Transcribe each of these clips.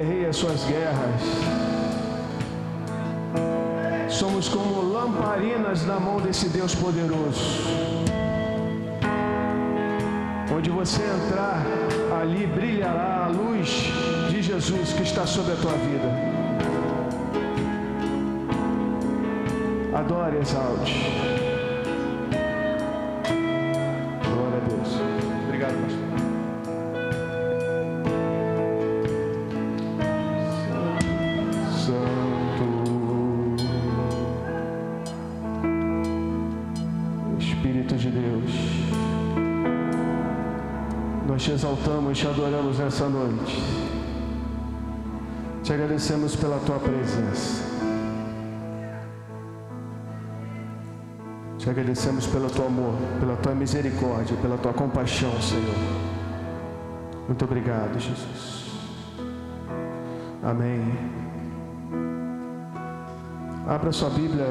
Guerrei as suas guerras. Somos como lamparinas na mão desse Deus poderoso. Onde você entrar, ali brilhará a luz de Jesus que está sobre a tua vida. Adore, exalte. Glória a Deus. Obrigado, pastor. Nós te exaltamos, te adoramos nessa noite. Te agradecemos pela tua presença. Te agradecemos pelo teu amor, pela tua misericórdia, pela tua compaixão, Senhor. Muito obrigado, Jesus. Amém. Abra sua Bíblia,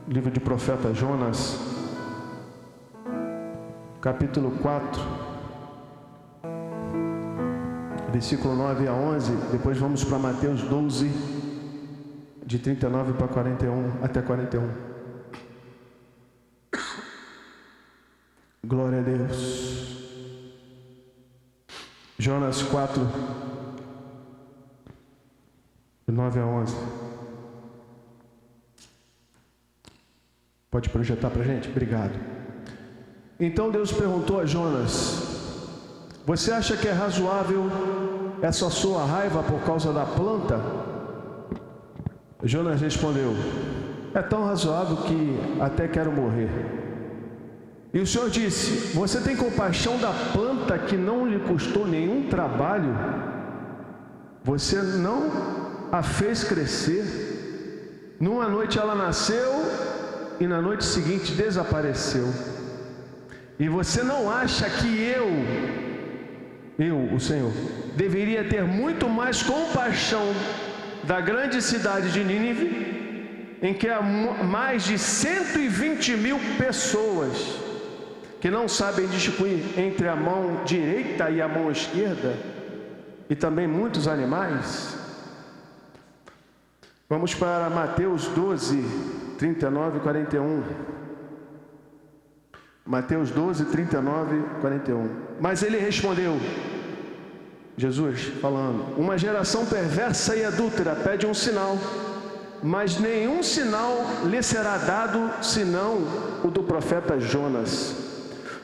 livro de profeta Jonas, capítulo 4. Versículo 9 a 11, depois vamos para Mateus 12, de 39 para 41, até 41. Glória a Deus. Jonas 4, de 9 a 11. Pode projetar para a gente? Obrigado. Então Deus perguntou a Jonas: você acha que é razoável essa sua raiva por causa da planta? Jonas respondeu: é tão razoável que até quero morrer. E o Senhor disse: você tem compaixão da planta que não lhe custou nenhum trabalho? Você não a fez crescer. Numa noite ela nasceu e na noite seguinte desapareceu. E você não acha que eu, o Senhor, deveria ter muito mais compaixão da grande cidade de Nínive, em que há mais de 120.000 pessoas que não sabem distinguir entre a mão direita e a mão esquerda, e também muitos animais? Vamos para Mateus 12, 39 e 41. Mateus 12, 39 e 41. Mas ele respondeu, Jesus falando: uma geração perversa e adúltera pede um sinal, mas nenhum sinal lhe será dado senão o do profeta Jonas.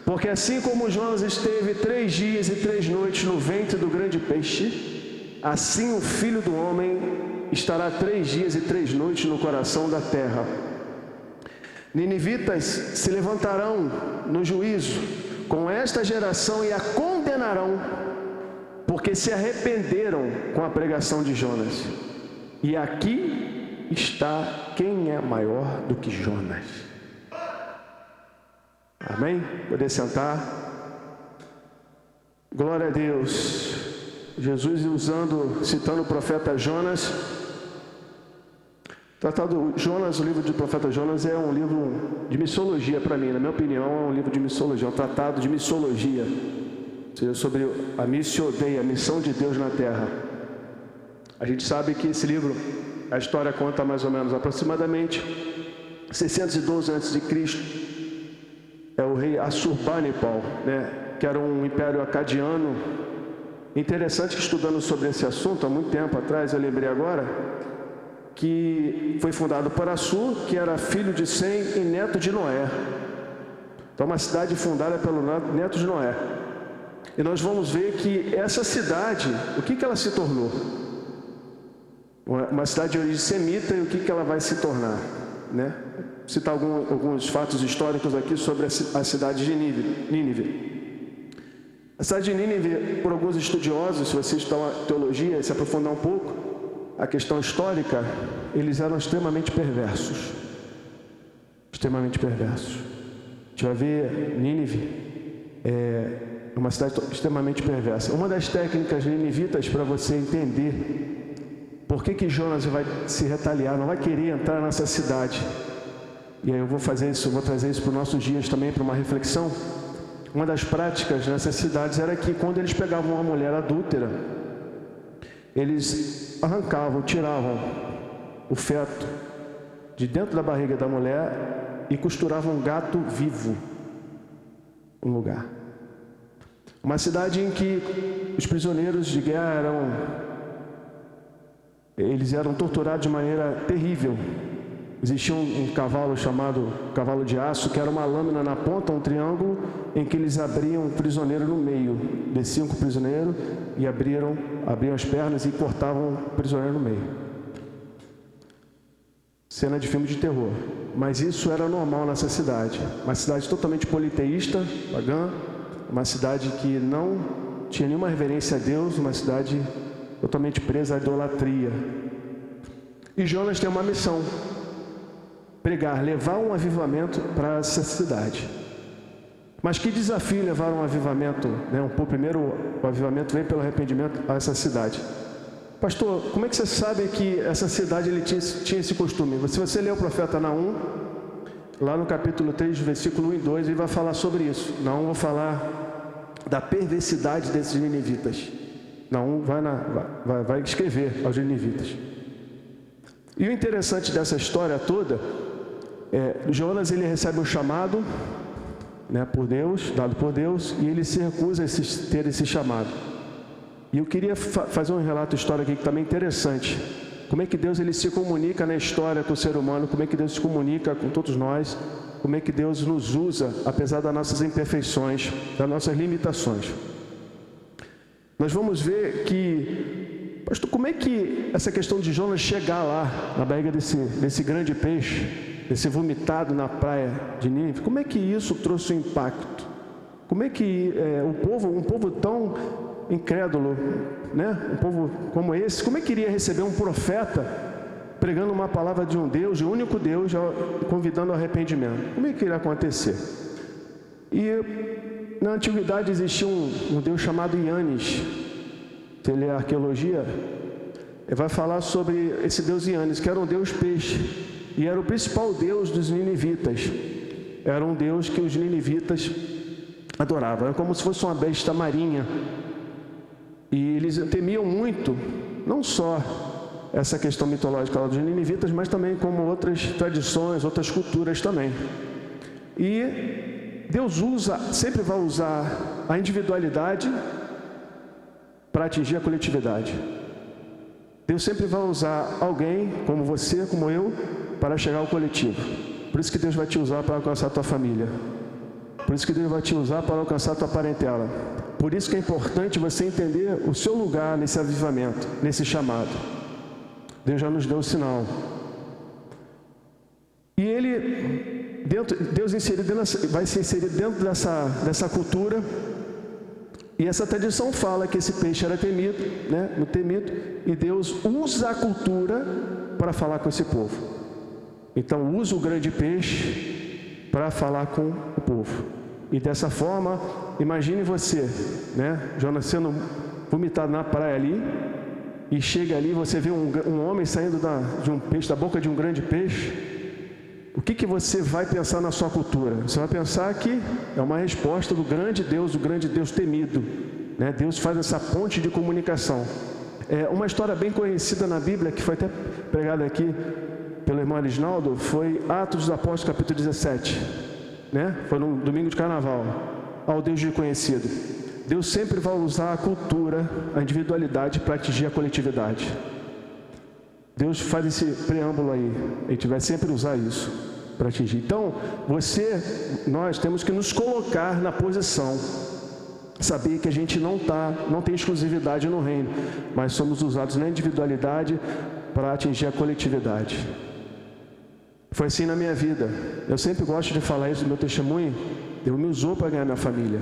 Porque assim como Jonas esteve 3 dias e 3 noites no ventre do grande peixe, assim o Filho do Homem estará 3 dias e 3 noites no coração da terra. Ninivitas se levantarão no juízo com esta geração e a condenarão, porque se arrependeram com a pregação de Jonas. E aqui está quem é maior do que Jonas. Amém? Poder sentar. Glória a Deus. Jesus citando o profeta Jonas. Tratado Jonas, o livro do profeta Jonas é um livro de missologia para mim, na minha opinião é um livro de missologia, um tratado de missologia, ou seja, sobre a missio Dei, a missão de Deus na terra. A gente sabe que esse livro, a história conta mais ou menos aproximadamente 612 a.C., é o rei Assurbanipal, que era um império acadiano. Interessante que estudando sobre esse assunto, há muito tempo atrás, eu lembrei agora, que foi fundado por Assur, que era filho de Sem e neto de Noé. Então, uma cidade fundada pelo neto de Noé. E nós vamos ver que essa cidade, o que ela se tornou? Uma cidade de origem semita, e o que ela vai se tornar, Citar alguns fatos históricos aqui sobre a cidade de Nínive. A cidade de Nínive, por alguns estudiosos, se você estudar teologia e se aprofundar um pouco a questão histórica, eles eram extremamente perversos. Extremamente perversos. A gente vai ver Nínive uma cidade extremamente perversa. Uma das técnicas ninivitas para você entender por que Jonas vai se retaliar, não vai querer entrar nessa cidade. E aí eu vou trazer isso para os nossos dias também, para uma reflexão. Uma das práticas nessas cidades era que quando eles pegavam uma mulher adúltera, eles arrancavam, tiravam o feto de dentro da barriga da mulher e costuravam um gato vivo no lugar. Uma cidade em que os prisioneiros de guerra eram torturados de maneira terrível. Existia um cavalo chamado cavalo de aço, que era uma lâmina na ponta, um triângulo, em que eles abriam o prisioneiro no meio. Desciam com o prisioneiro e abriam as pernas e cortavam o prisioneiro no meio. Cena de filme de terror. Mas isso era normal nessa cidade. Uma cidade totalmente politeísta, pagã, uma cidade que não tinha nenhuma reverência a Deus, uma cidade totalmente presa à idolatria. E Jonas tem uma missão: pregar, levar um avivamento para essa cidade. Mas que desafio levar um avivamento, né? Primeiro, o avivamento vem pelo arrependimento a essa cidade. Pastor, como é que você sabe que essa cidade tinha esse costume? Se você ler o profeta Naum, lá no capítulo 3, versículo 1 e 2, ele vai falar sobre isso. Naum vai falar da perversidade desses ninivitas. Naum vai escrever aos ninivitas. E o interessante dessa história toda Jonas, ele recebe um chamado, né, por Deus, dado por Deus, e ele se recusa a ter esse chamado. E eu queria fazer um relato histórico aqui que também é interessante. Como é que Deus ele se comunica na história com o ser humano, como é que Deus se comunica com todos nós, como é que Deus nos usa, apesar das nossas imperfeições, das nossas limitações. Nós vamos ver que, pastor, como é que essa questão de Jonas chegar lá, na barriga desse grande peixe, desse vomitado na praia de Nínive, como é que isso trouxe um impacto? Como é que um povo tão incrédulo, né? Um povo como esse, como é que iria receber um profeta pregando uma palavra de um Deus, de um único Deus, convidando ao arrependimento? Como é que iria acontecer? E na antiguidade existia um Deus chamado Ianes. Se ele é arqueologia, ele vai falar sobre esse Deus Ianes, que era um Deus peixe. E era o principal Deus dos ninivitas. Era um Deus que os ninivitas adoravam. Era como se fosse uma besta marinha. E eles temiam muito, não só essa questão mitológica dos ninivitas, mas também como outras tradições, outras culturas também. E Deus sempre vai usar a individualidade para atingir a coletividade. Deus sempre vai usar alguém, como você, como eu, para chegar ao coletivo. Por isso que Deus vai te usar para alcançar a tua família. Por isso que Deus vai te usar para alcançar a tua parentela. Por isso que é importante você entender o seu lugar nesse avivamento, nesse chamado. Deus já nos deu o sinal. E Deus vai se inserir dentro dessa cultura. E essa tradição fala que esse peixe era temido, né? Muito temido. E Deus usa a cultura para falar com esse povo. Então usa o grande peixe para falar com o povo. E dessa forma, imagine você, né? Jonas sendo vomitado na praia ali, e chega ali, você vê um homem saindo de um peixe, da boca de um grande peixe. O que você vai pensar na sua cultura? Você vai pensar que é uma resposta do grande Deus temido, né? Deus faz essa ponte de comunicação. É uma história bem conhecida na Bíblia, que foi até pregada aqui pelo irmão Arisnaldo, foi Atos dos Apóstolos, capítulo 17, né? Foi no domingo de carnaval, ao Deus desconhecido. Deus sempre vai usar a cultura, a individualidade para atingir a coletividade. Deus faz esse preâmbulo aí, a gente vai sempre usar isso para atingir. Então, nós temos que nos colocar na posição, saber que a gente não tem exclusividade no reino, mas somos usados na individualidade para atingir a coletividade. Foi assim na minha vida. Eu sempre gosto de falar isso no meu testemunho. Deus me usou para ganhar minha família,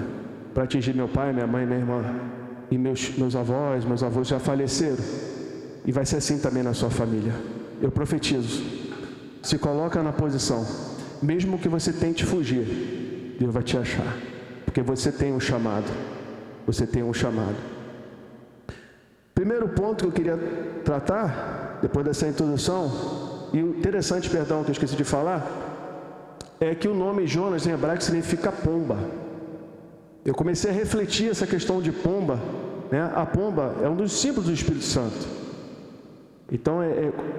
para atingir meu pai, minha mãe, minha irmã e meus avós já faleceram. E vai ser assim também na sua família. Eu profetizo. Se coloca na posição. Mesmo que você tente fugir, Deus vai te achar. Porque você tem um chamado. Você tem um chamado. Primeiro ponto que eu queria tratar, depois dessa introdução, e o interessante, que eu esqueci de falar, é que o nome Jonas em hebraico significa pomba. Eu comecei a refletir essa questão de pomba, né? A pomba é um dos símbolos do Espírito Santo. Então,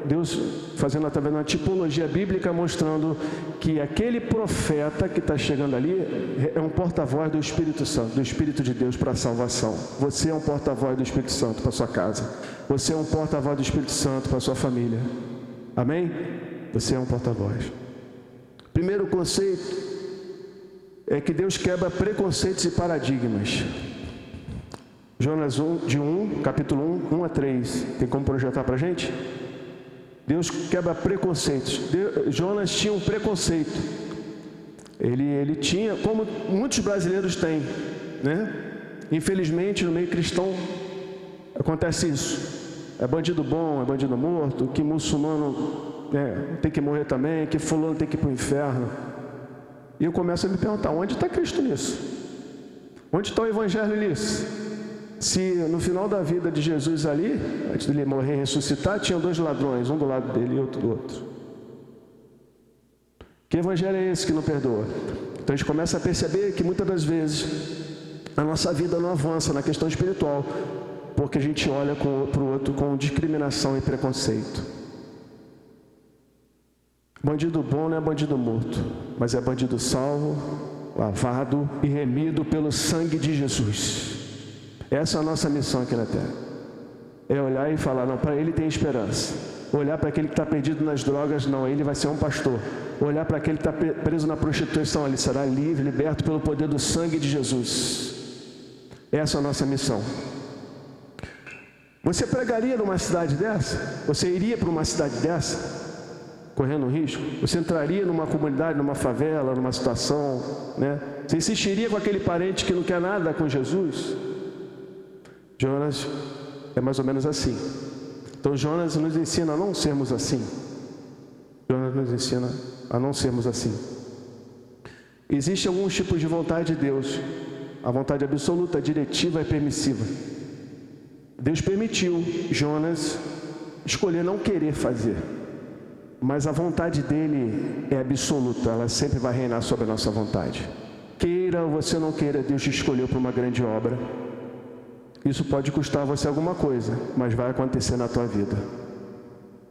Deus fazendo através de uma tipologia bíblica, mostrando que aquele profeta que está chegando ali é um porta-voz do Espírito Santo, do Espírito de Deus para a salvação. Você é um porta-voz do Espírito Santo para a sua casa. Você é um porta-voz do Espírito Santo para a sua família. Amém? Você é um porta-voz. Primeiro conceito é que Deus quebra preconceitos e paradigmas. Jonas 1, capítulo 1 a 3. Tem como projetar para a gente? Deus quebra preconceitos. Jonas tinha um preconceito. Ele tinha, como muitos brasileiros têm, né? Infelizmente, no meio cristão, acontece isso. É bandido bom, é bandido morto, que muçulmano tem que morrer também, que fulano tem que ir para o inferno. E eu começo a me perguntar, onde está Cristo nisso? Onde está o Evangelho nisso? Se no final da vida de Jesus ali, antes de ele morrer e ressuscitar, tinham 2 ladrões, um do lado dele e outro do outro. Que evangelho é esse que não perdoa? Então a gente começa a perceber que muitas das vezes a nossa vida não avança na questão espiritual, porque a gente olha para o outro com discriminação e preconceito. Bandido bom não é bandido morto, mas é bandido salvo, lavado e remido pelo sangue de Jesus. Essa é a nossa missão aqui na Terra. É olhar e falar, não, para ele tem esperança. Olhar para aquele que está perdido nas drogas, não, ele vai ser um pastor. Olhar para aquele que está preso na prostituição, ele será livre, liberto pelo poder do sangue de Jesus. Essa é a nossa missão. Você pregaria numa cidade dessa? Você iria para uma cidade dessa? Correndo risco? Você entraria numa comunidade, numa favela, numa situação, né? Você insistiria com aquele parente que não quer nada com Jesus? Jonas é mais ou menos assim. Então Jonas nos ensina a não sermos assim. Jonas nos ensina a não sermos assim. Existem alguns tipos de vontade de Deus. A vontade absoluta, diretiva e permissiva. Deus permitiu Jonas escolher não querer fazer. Mas a vontade dele é absoluta. Ela sempre vai reinar sobre a nossa vontade. Queira ou você não queira, Deus te escolheu para uma grande obra. Isso pode custar a você alguma coisa, mas vai acontecer na tua vida.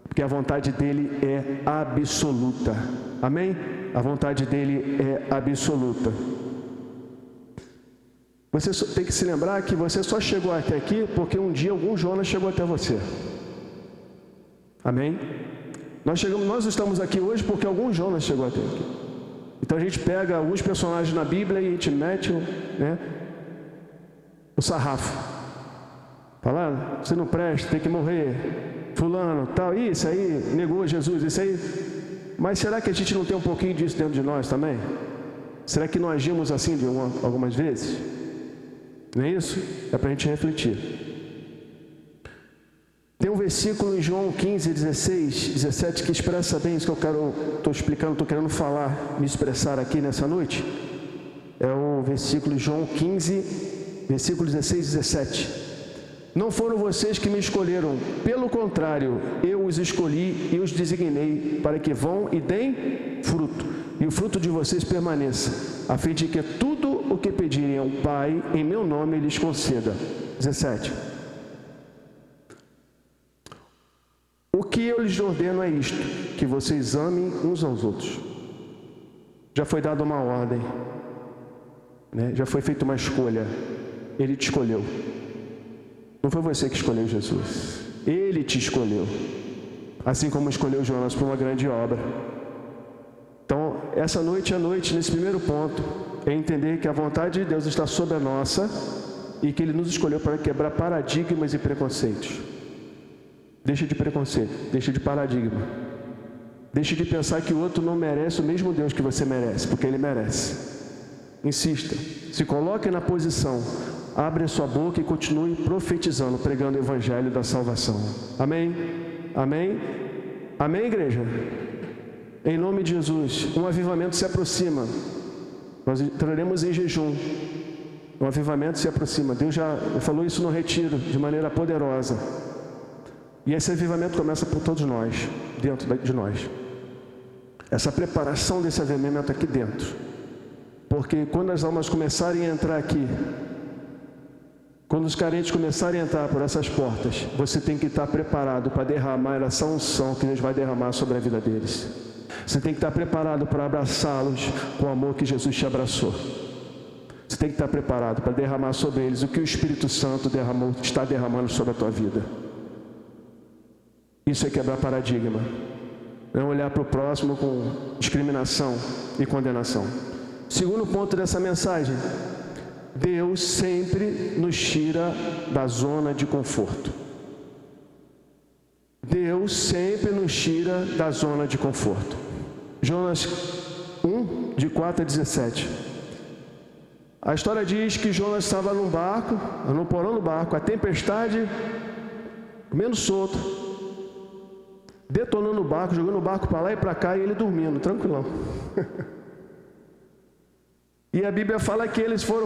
Porque a vontade dele é absoluta. Amém? A vontade dele é absoluta. Você tem que se lembrar que você só chegou até aqui porque um dia algum Jonas chegou até você. Amém? Nós estamos aqui hoje porque algum Jonas chegou até aqui. Então a gente pega alguns personagens na Bíblia e a gente mete o sarrafo. Falando, você não presta, tem que morrer, fulano, tal, isso aí, negou Jesus, isso aí. Mas será que a gente não tem um pouquinho disso dentro de nós também? Será que não agimos assim algumas vezes? Não é isso? É para a gente refletir. Tem um versículo em João 15, 16, 17 que expressa bem isso que eu estou explicando, estou querendo falar, me expressar aqui nessa noite. É o versículo João 15, versículo 16 e 17. Não foram vocês que me escolheram, pelo contrário, eu os escolhi e os designei para que vão e deem fruto, e o fruto de vocês permaneça, a fim de que tudo o que pedirem ao Pai, em meu nome, lhes conceda. 17. O que eu lhes ordeno é isto, que vocês amem uns aos outros. Já foi dada uma ordem, né? Já foi feita uma escolha, Ele te escolheu. Não foi você que escolheu Jesus. Ele te escolheu. Assim como escolheu Jonas para uma grande obra. Então, essa noite é a noite, nesse primeiro ponto, é entender que a vontade de Deus está sobre a nossa e que Ele nos escolheu para quebrar paradigmas e preconceitos. Deixa de preconceito, deixa de paradigma. Deixa de pensar que o outro não merece o mesmo Deus que você merece, porque Ele merece. Insista, se coloque na posição. Abre a sua boca e continue profetizando, pregando o Evangelho da salvação. Amém? Amém? Amém, igreja? Em nome de Jesus, um avivamento se aproxima. Nós entraremos em jejum. Um avivamento se aproxima. Deus já falou isso no retiro, de maneira poderosa. E esse avivamento começa por todos nós, dentro de nós. Essa preparação desse avivamento aqui dentro. Porque quando as almas começarem a entrar aqui, Quando os carentes começarem a entrar por essas portas, você tem que estar preparado para derramar essa unção que Deus vai derramar sobre a vida deles. Você tem que estar preparado para abraçá-los com o amor que Jesus te abraçou. Você tem que estar preparado para derramar sobre eles o que o Espírito Santo está derramando sobre a tua vida. Isso é quebrar paradigma. Não olhar para o próximo com discriminação e condenação. Segundo ponto dessa mensagem: Deus sempre nos tira da zona de conforto. Deus sempre nos tira da zona de conforto. Jonas 1, de 4 a 17. A história diz que Jonas estava num barco, no porão do barco, a tempestade, comendo solto, detonando o barco, jogando o barco para lá e para cá, e ele dormindo, tranquilão. E a Bíblia fala que eles foram,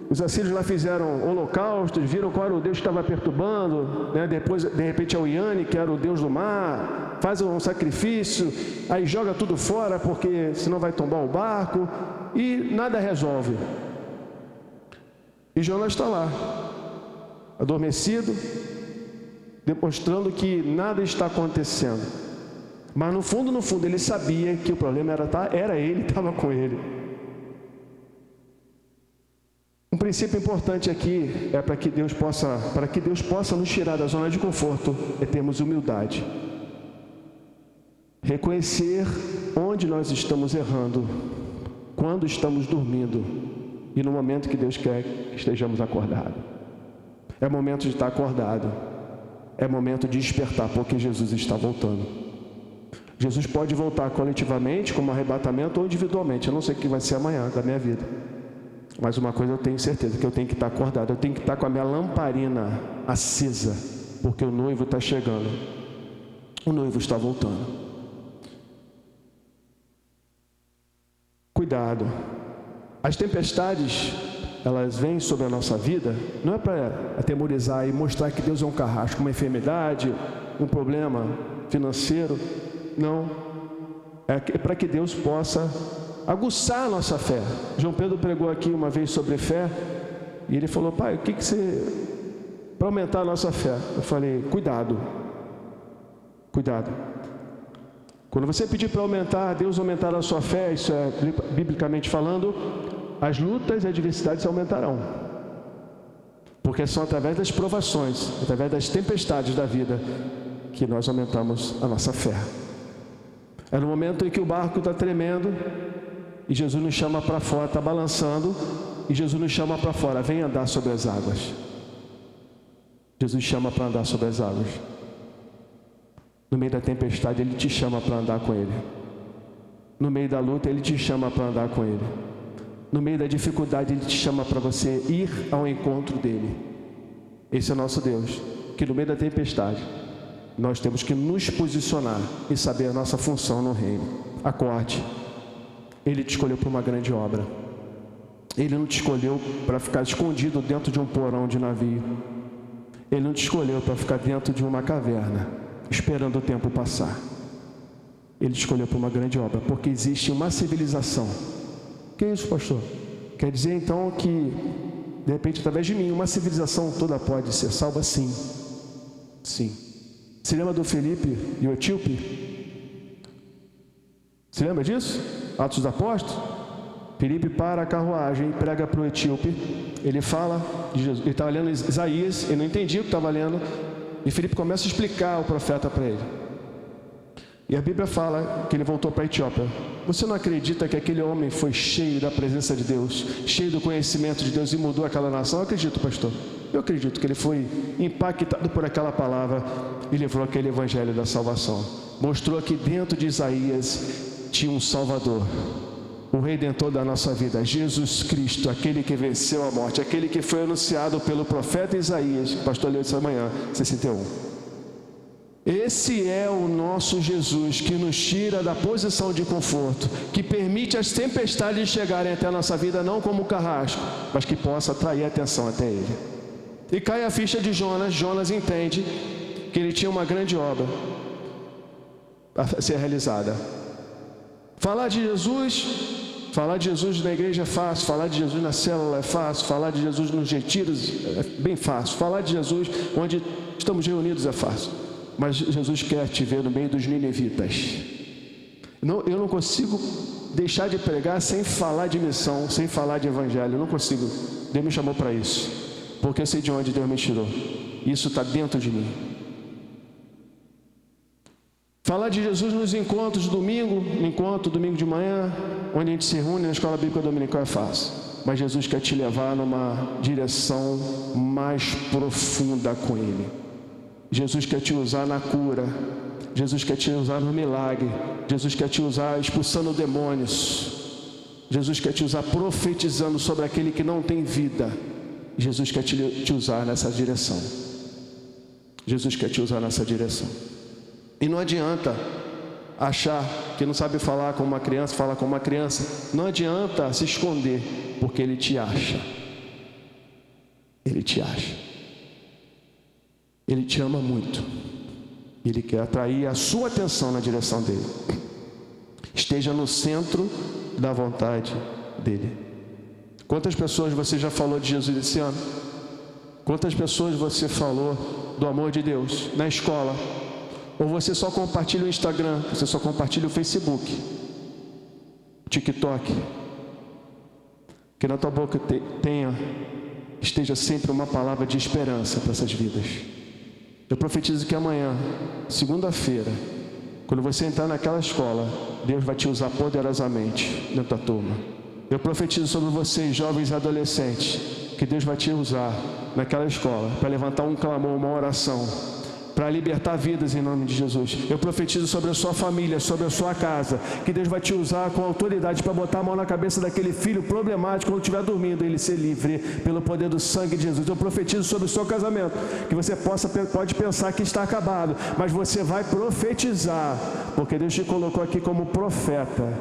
os assírios lá fizeram holocaustos, viram qual era o Deus que estava perturbando, né? Depois, de repente, é o Iane, que era o Deus do mar, faz um sacrifício, aí joga tudo fora, porque senão vai tombar o barco, e nada resolve. E Jonas está lá, adormecido, demonstrando que nada está acontecendo. Mas no fundo, ele sabia que o problema era ele, estava com ele. Um princípio importante aqui é para que Deus possa nos tirar da zona de conforto, é termos humildade. Reconhecer onde nós estamos errando, quando estamos dormindo e no momento que Deus quer que estejamos acordados. É momento de estar acordado, é momento de despertar, porque Jesus está voltando. Jesus pode voltar coletivamente, como arrebatamento, ou individualmente. Eu não sei o que vai ser amanhã da minha vida. Mas uma coisa eu tenho certeza, que eu tenho que estar acordado. Eu tenho que estar com a minha lamparina acesa, porque o noivo está chegando. O noivo está voltando. Cuidado. As tempestades, elas vêm sobre a nossa vida, não é para atemorizar e mostrar que Deus é um carrasco, uma enfermidade, um problema financeiro. Não. É para que Deus possa aguçar a nossa fé. João Pedro pregou aqui uma vez sobre fé, e ele falou: pai, o que você... para aumentar a nossa fé? Eu falei: cuidado. Quando você pedir para aumentar, Deus aumentar a sua fé, isso é biblicamente falando, as lutas e adversidades aumentarão. Porque são através das provações, através das tempestades da vida, que nós aumentamos a nossa fé. É no momento em que o barco está tremendo, e Jesus nos chama para fora, está balançando, e Jesus nos chama para fora: vem andar sobre as águas. Jesus chama para andar sobre as águas. No meio da tempestade, Ele te chama para andar com Ele. No meio da luta, Ele te chama para andar com Ele. No meio da dificuldade, Ele te chama para você ir ao encontro dEle. Esse é o nosso Deus, que no meio da tempestade, nós temos que nos posicionar e saber a nossa função no reino. Acorde. Ele te escolheu para uma grande obra. Ele não te escolheu para ficar escondido dentro de um porão de navio. Ele não te escolheu para ficar dentro de uma caverna, esperando o tempo passar. Ele te escolheu para uma grande obra, porque existe uma civilização. O que é isso, pastor? Quer dizer então que, de repente, através de mim, uma civilização toda pode ser salva? Sim. Sim. Se lembra do Filipe e o etíope? Se lembra disso? Atos dos Apóstolos? Filipe para a carruagem, prega para o etíope. Ele fala de Jesus. Ele estava lendo Isaías, ele não entendia o que estava lendo. E Filipe começa a explicar o profeta para ele. E a Bíblia fala que ele voltou para a Etiópia. Você não acredita que aquele homem foi cheio da presença de Deus, cheio do conhecimento de Deus e mudou aquela nação? Eu acredito, pastor. Eu acredito que ele foi impactado por aquela palavra e levou aquele evangelho da salvação. Mostrou que dentro de Isaías tinha um Salvador, o Redentor da nossa vida, Jesus Cristo, aquele que venceu a morte, aquele que foi anunciado pelo profeta Isaías, que o pastor leu essa manhã, 61. Esse é o nosso Jesus, que nos tira da posição de conforto, que permite as tempestades chegarem até a nossa vida, não como carrasco, mas que possa atrair a atenção até Ele. E cai a ficha de Jonas. Jonas entende que ele tinha uma grande obra a ser realizada. Falar de Jesus, Falar de Jesus na igreja é fácil, falar de Jesus na célula é fácil, falar de Jesus nos retiros é bem fácil, falar de Jesus onde estamos reunidos é fácil. Mas Jesus quer te ver no meio dos ninivitas. Eu não consigo deixar de pregar sem falar de missão, sem falar de evangelho. Eu não consigo. Deus me chamou para isso, porque eu sei de onde Deus me tirou. Isso está dentro de mim. Falar de Jesus nos encontros de domingo, domingo de manhã, onde a gente se reúne na escola bíblica dominical é fácil. Mas Jesus quer te levar numa direção mais profunda com Ele. Jesus quer te usar na cura. Jesus quer te usar no milagre. Jesus quer te usar expulsando demônios. Jesus quer te usar profetizando sobre aquele que não tem vida. Jesus quer te usar nessa direção. Jesus quer te usar nessa direção. E não adianta achar que não sabe falar como uma criança, fala como uma criança. Não adianta se esconder, porque Ele te acha. Ele te acha. Ele te ama muito. Ele quer atrair a sua atenção na direção dele. Esteja no centro da vontade dele. Quantas pessoas você já falou de Jesus esse ano? Quantas pessoas você falou do amor de Deus na escola? Ou você só compartilha o Instagram, você só compartilha o Facebook, TikTok? Que na tua boca esteja sempre uma palavra de esperança para essas vidas. Eu profetizo que amanhã, segunda-feira, quando você entrar naquela escola, Deus vai te usar poderosamente dentro da turma. Eu profetizo sobre vocês, jovens e adolescentes, que Deus vai te usar naquela escola para levantar um clamor, uma oração, para libertar vidas em nome de Jesus. Eu profetizo sobre a sua família, sobre a sua casa, que Deus vai te usar com autoridade para botar a mão na cabeça daquele filho problemático quando estiver dormindo, ele ser livre pelo poder do sangue de Jesus. Eu profetizo sobre o seu casamento, que você pode pensar que está acabado, mas você vai profetizar, porque Deus te colocou aqui como profeta,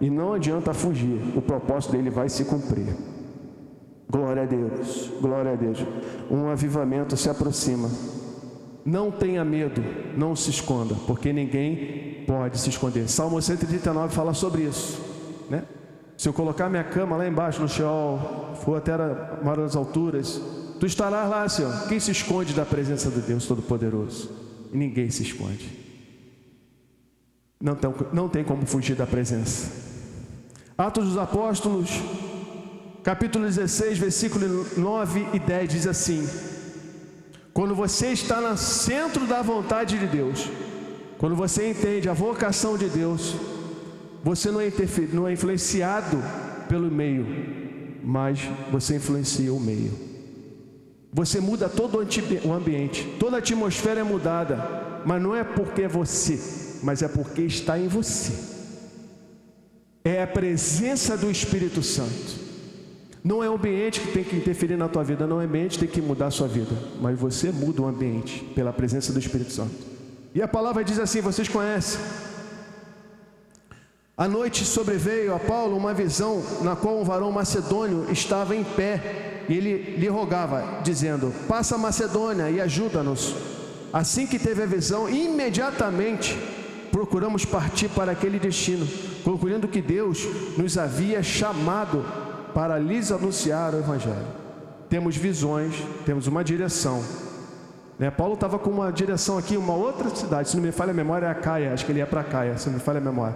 e não adianta fugir, o propósito dele vai se cumprir. Glória a Deus, glória a Deus. Um avivamento se aproxima. Não tenha medo, não se esconda, porque ninguém pode se esconder. Salmo 139 fala sobre isso, né? Se eu colocar minha cama lá embaixo no Sheol, for até a maior das alturas, tu estarás lá, Senhor. Quem se esconde da presença de Deus Todo-Poderoso? E ninguém se esconde. Não tem como fugir da presença. Atos dos Apóstolos, capítulo 16, versículos 9 e 10, diz assim: quando você está no centro da vontade de Deus, quando você entende a vocação de Deus, você não é influenciado pelo meio, mas você influencia o meio. Você muda todo o ambiente, toda a atmosfera é mudada, mas não é porque é você, mas é porque está em você. É a presença do Espírito Santo. Não é o ambiente que tem que interferir na tua vida, não é o ambiente que tem que mudar a sua vida, mas você muda o ambiente pela presença do Espírito Santo. E a palavra diz assim, vocês conhecem: à noite sobreveio a Paulo uma visão na qual um varão macedônio estava em pé, e ele lhe rogava, dizendo: passa a Macedônia e ajuda-nos. Assim que teve a visão, imediatamente procuramos partir para aquele destino, concluindo que Deus nos havia chamado para lhes anunciar o Evangelho. Temos visões, temos uma direção, né? Paulo estava com uma direção aqui, uma outra cidade, se não me falha a memória é a Caia, acho que ele ia para Caia, se não me falha a memória.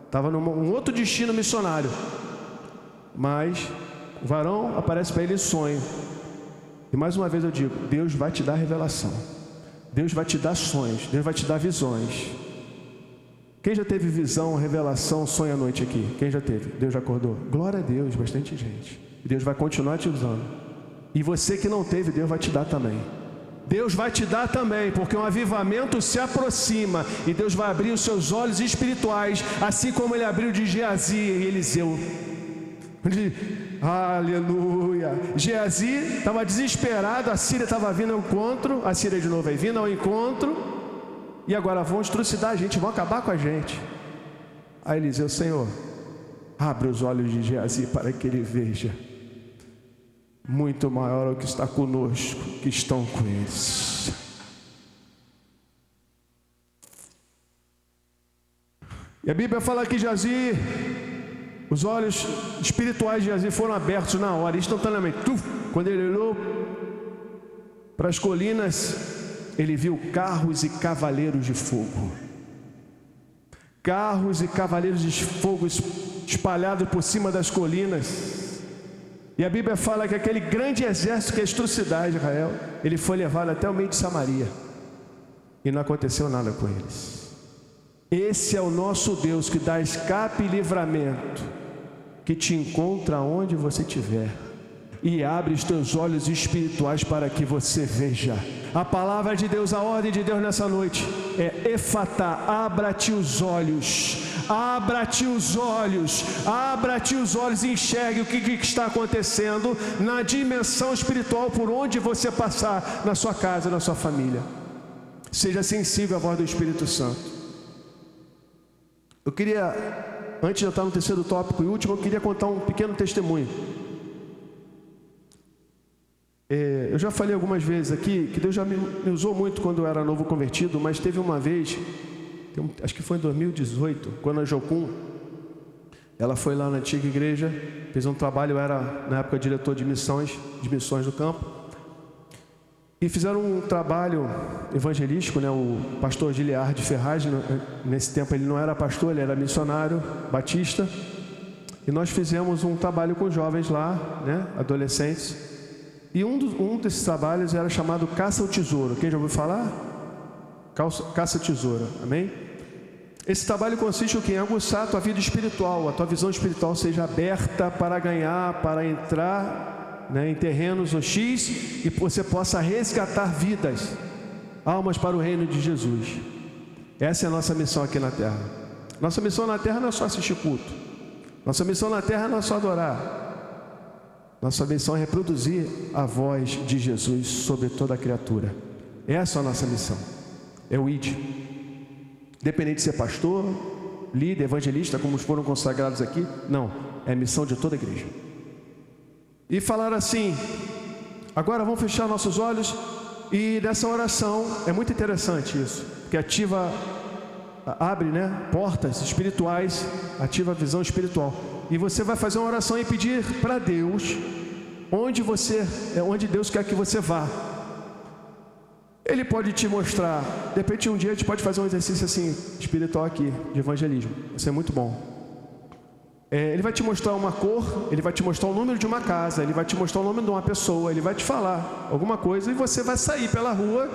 Estava num outro destino missionário, mas o varão aparece para ele em sonho. E mais uma vez eu digo, Deus vai te dar revelação, Deus vai te dar sonhos, Deus vai te dar visões. Quem já teve visão, revelação, sonho à noite aqui? Quem já teve? Deus já acordou? Glória a Deus, bastante gente. Deus vai continuar te usando. E você que não teve, Deus vai te dar também. Deus vai te dar também, porque um avivamento se aproxima. E Deus vai abrir os seus olhos espirituais, assim como Ele abriu de Geazi e Eliseu. Aleluia. Geazi estava desesperado, a Síria estava vindo ao encontro. A Síria de novo aí, vindo ao encontro. E agora vão trucidar a gente, vão acabar com a gente. Aí Eliseu: Senhor, abre os olhos de Geazi para que ele veja. Muito maior é o que está conosco, que estão com eles. E a Bíblia fala que Geazi Os olhos espirituais de Geazi foram abertos na hora, instantaneamente. Quando ele olhou para as colinas, ele viu carros e cavaleiros de fogo. Carros e cavaleiros de fogo espalhados por cima das colinas. E a Bíblia fala que aquele grande exército que é a atrocidade de Israel, ele foi levado até o meio de Samaria. E não aconteceu nada com eles. Esse é o nosso Deus que dá escape e livramento, que te encontra onde você estiver e abre os teus olhos espirituais para que você veja. A palavra de Deus, a ordem de Deus nessa noite é Efatá, abra-te os olhos, abra-te os olhos, abra-te os olhos e enxergue o que está acontecendo na dimensão espiritual por onde você passar, na sua casa, na sua família. Seja sensível à voz do Espírito Santo. Eu queria, antes de eu estar no terceiro tópico e último, eu queria contar um pequeno testemunho. Eu já falei algumas vezes aqui que Deus já me usou muito quando eu era novo convertido, mas teve uma vez, acho que foi em 2018, quando a Jocum, ela foi lá na antiga igreja, fez um trabalho, eu era na época diretor de missões do campo, e fizeram um trabalho evangelístico, né? O pastor Giliard Ferraz, nesse tempo ele não era pastor, ele era missionário batista, e nós fizemos um trabalho com jovens lá, né? Adolescentes. E um desses trabalhos era chamado Caça ao Tesouro. Quem já ouviu falar? Caça ao Tesouro, amém? Esse trabalho consiste em aguçar a tua vida espiritual, a tua visão espiritual seja aberta para ganhar, para entrar, né, em terrenos hostis e você possa resgatar vidas, almas para o reino de Jesus. Essa é a nossa missão aqui na terra. Nossa missão na terra não é só assistir culto. Nossa missão na terra não é só adorar. Nossa missão é reproduzir a voz de Jesus sobre toda a criatura. Essa é a nossa missão. É o ID. Independente de ser pastor, líder, evangelista, como foram consagrados aqui, não. É a missão de toda a igreja. E falaram assim, agora vamos fechar nossos olhos e nessa oração, é muito interessante isso, porque abre, né, portas espirituais, ativa a visão espiritual. E você vai fazer uma oração e pedir para Deus onde Deus quer que você vá. Ele pode te mostrar, de repente um dia a gente pode fazer um exercício assim, espiritual aqui, de evangelismo. Isso é muito bom. Ele vai te mostrar uma cor, ele vai te mostrar o número de uma casa, ele vai te mostrar o nome de uma pessoa, ele vai te falar alguma coisa e você vai sair pela rua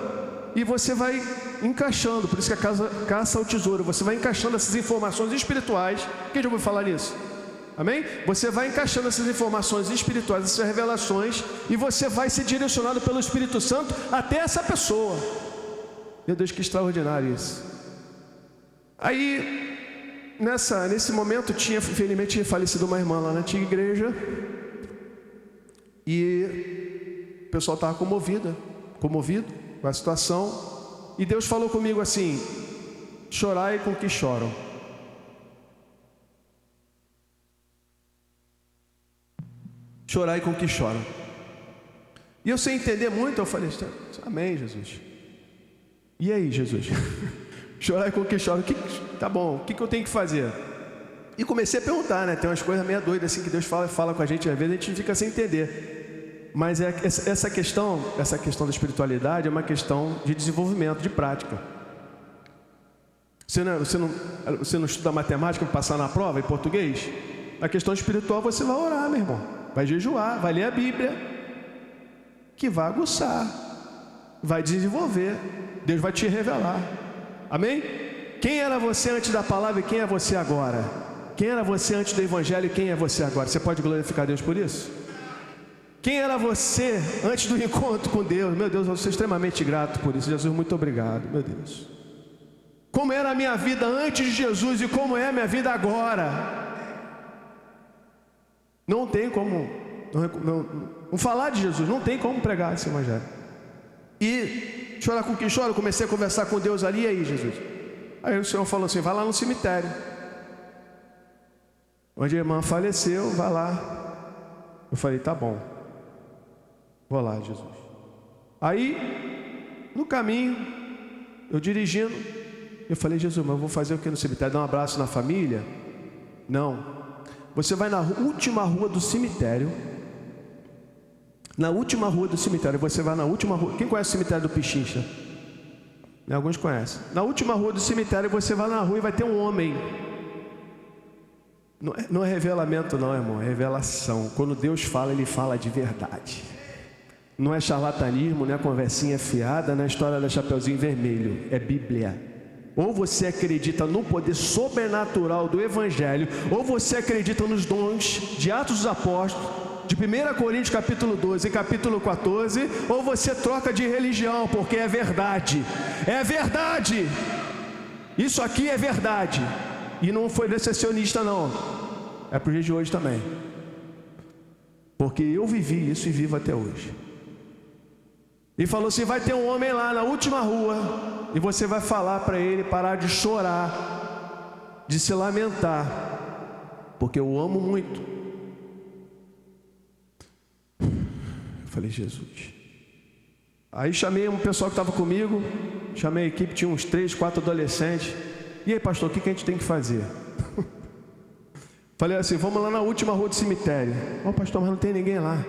e você vai encaixando, por isso que a caça ao tesouro, você vai encaixando essas informações espirituais. Quem já ouviu falar nisso? Amém? Você vai encaixando essas informações espirituais, essas revelações, e você vai ser direcionado pelo Espírito Santo até essa pessoa. Meu Deus, que extraordinário isso. Aí, nesse momento, infelizmente tinha falecido uma irmã lá na antiga igreja, e o pessoal estava comovido com a situação, e Deus falou comigo assim: chorai com que choram. Chorai com que choram. E eu sem entender muito, eu falei, amém, Jesus. E aí, Jesus? Chorai com que choram. Tá bom, o que eu tenho que fazer? E comecei a perguntar, né? Tem umas coisas meio doidas assim que Deus fala com a gente, às vezes a gente fica sem entender. Mas essa questão da espiritualidade é uma questão de desenvolvimento, de prática. Você não estuda matemática para passar na prova em português? Na questão espiritual você vai orar, meu irmão. Vai jejuar, vai ler a Bíblia, que vai aguçar, vai desenvolver, Deus vai te revelar. Amém? Quem era você antes da palavra e quem é você agora? Quem era você antes do Evangelho e quem é você agora? Você pode glorificar Deus por isso? Quem era você antes do encontro com Deus? Meu Deus, eu sou extremamente grato por isso. Jesus, muito obrigado, meu Deus. Como era a minha vida antes de Jesus e como é a minha vida agora? Não tem como não falar de Jesus, não tem como pregar esse evangelho. E chorar com quem chora, eu comecei a conversar com Deus ali, e aí, Jesus? Aí o Senhor falou assim: vai lá no cemitério, onde a irmã faleceu, vai lá. Eu falei, tá bom, vou lá, Jesus. Aí, no caminho, eu dirigindo, eu falei, Jesus, mas eu vou fazer o que no cemitério? Dar um abraço na família? Não. Você vai na última rua do cemitério. Na última rua do cemitério, você vai na última rua. Quem conhece o cemitério do Pichincha? Alguns conhecem. Na última rua do cemitério, você vai na rua e vai ter um homem. Não é revelamento não, irmão, é revelação. Quando Deus fala, Ele fala de verdade. Não é charlatanismo, não é conversinha fiada, não é história da Chapeuzinho Vermelho, é Bíblia. Ou você acredita no poder sobrenatural do Evangelho, ou você acredita nos dons de Atos dos Apóstolos, de 1 Coríntios capítulo 12 e capítulo 14, ou você troca de religião, porque é verdade. É verdade. Isso aqui é verdade. E não foi decepcionista não. É para o dia de hoje também. Porque eu vivi isso e vivo até hoje. E falou assim, vai ter um homem lá na última rua, e você vai falar para ele parar de chorar, de se lamentar, porque eu amo muito. Eu falei, Jesus. Aí chamei um pessoal que estava comigo, chamei a equipe, tinha uns 3, 4 adolescentes. E aí, pastor, o que a gente tem que fazer? Falei assim, vamos lá na última rua do cemitério. Ó, pastor, mas não tem ninguém lá.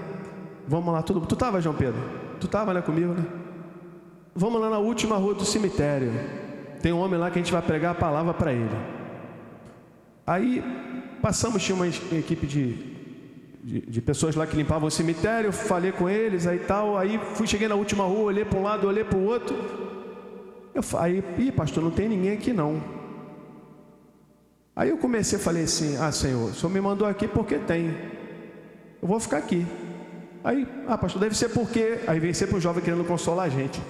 Vamos lá, tudo. Tu estava, João Pedro? Tu estava, né, comigo, né? Vamos lá na última rua do cemitério. Tem um homem lá que a gente vai pregar a palavra para ele. Aí passamos, tinha uma equipe de pessoas lá que limpavam o cemitério. Falei com eles, aí tal. Aí cheguei na última rua, olhei para um lado, olhei para o outro. Aí, pastor, não tem ninguém aqui não. Aí eu comecei, falei assim, Senhor, o Senhor me mandou aqui porque tem. Eu vou ficar aqui. Aí, pastor, deve ser porque... Aí vem sempre um jovem querendo consolar a gente.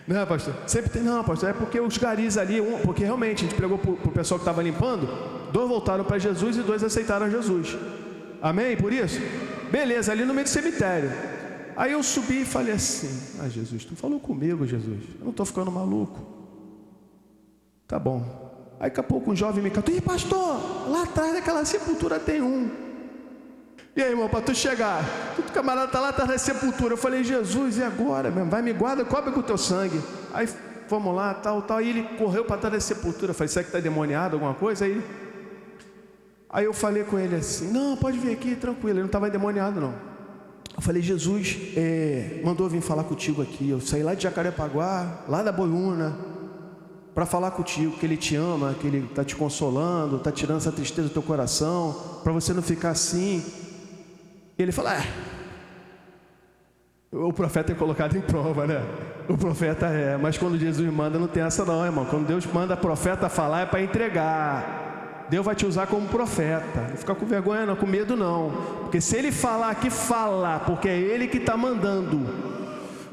Não, pastor? Sempre tem... Não, pastor, é porque os garis ali... Porque realmente, a gente pregou para o pessoal que estava limpando, 2 voltaram para Jesus e 2 aceitaram Jesus. Amém? Por isso? Beleza, ali no meio do cemitério. Aí eu subi e falei assim, Jesus, tu falou comigo, Jesus. Eu não estou ficando maluco. Tá bom. Aí daqui a pouco um jovem me cantou, pastor, lá atrás daquela sepultura tem um. E aí, irmão, para tu chegar, tu camarada está lá atrás da sepultura. Eu falei, Jesus, e agora, mesmo? Vai, me guarda, cobre com o teu sangue. Aí, vamos lá, tal. Aí ele correu para trás da sepultura. Eu falei, será que está demoniado, alguma coisa? Aí eu falei com ele assim, não, pode vir aqui, tranquilo. Ele não estava endemoniado, não. Eu falei, Jesus, mandou eu vir falar contigo aqui. Eu saí lá de Jacarepaguá, lá da Boiúna, para falar contigo, que Ele te ama, que Ele está te consolando, está tirando essa tristeza do teu coração, para você não ficar assim. E ele falou, o profeta é colocado em prova, né? O profeta mas quando Jesus manda não tem essa não, irmão. Quando Deus manda profeta falar é para entregar. Deus vai te usar como profeta. Não fica com vergonha não, com medo não. Porque se Ele falar aqui, fala, porque é Ele que está mandando.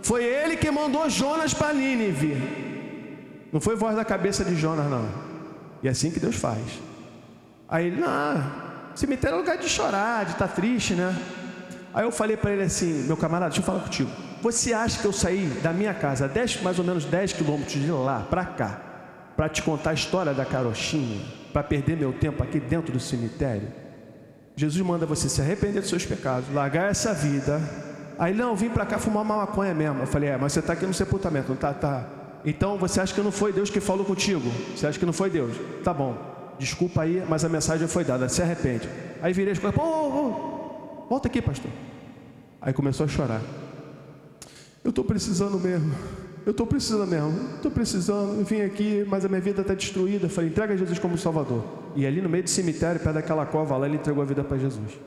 Foi Ele que mandou Jonas para Nínive. Não foi voz da cabeça de Jonas não. E é assim que Deus faz. Aí ele, cemitério é lugar de chorar, de estar triste, né? Aí eu falei para ele assim, meu camarada, deixa eu falar contigo. Você acha que eu saí da minha casa, mais ou menos 10 quilômetros de lá para cá, para te contar a história da carochinha, para perder meu tempo aqui dentro do cemitério? Jesus manda você se arrepender dos seus pecados, largar essa vida. Aí, não, vim para cá fumar uma maconha mesmo. Eu falei, mas você está aqui no sepultamento, não tá? Então, você acha que não foi Deus que falou contigo? Você acha que não foi Deus? Tá bom, desculpa aí, mas a mensagem foi dada, se arrepende. Aí virei e falei, volta aqui, pastor. Aí começou a chorar. Eu estou precisando mesmo, eu vim aqui, mas a minha vida está destruída. Eu falei, entrega Jesus como Salvador. E ali no meio do cemitério, perto daquela cova lá, ele entregou a vida para Jesus.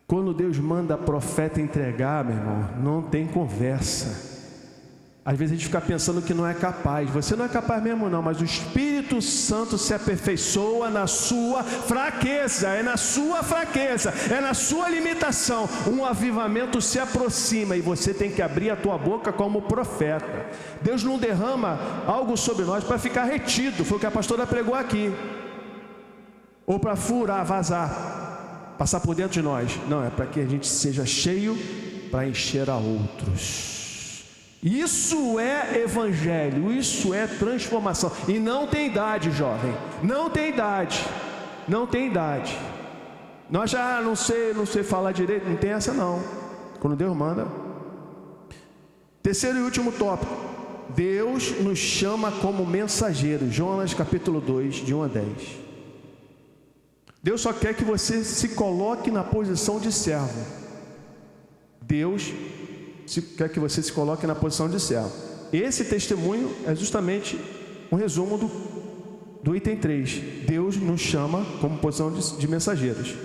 Quando Deus manda profeta entregar, meu irmão, não tem conversa. Às vezes a gente fica pensando que não é capaz. Você não é capaz mesmo não, mas o Espírito Santo se aperfeiçoa na sua fraqueza. É na sua fraqueza, é na sua limitação. Um avivamento se aproxima e você tem que abrir a tua boca como profeta. Deus não derrama algo sobre nós para ficar retido. Foi o que a pastora pregou aqui. Ou para furar, vazar, passar por dentro de nós. Não, é para que a gente seja cheio para encher a outros. Isso é evangelho, isso é transformação. E não tem idade, jovem. Não tem idade. Não tem idade. Nós já não sei falar direito, não tem essa não. Quando Deus manda. Terceiro e último tópico. Deus nos chama como mensageiros. Jonas capítulo 2, de 1 a 10. Deus só quer que você se coloque na posição de servo. Deus quer que você se coloque na posição de servo. Esse testemunho é justamente um resumo do item 3. Deus nos chama como posição de mensageiros.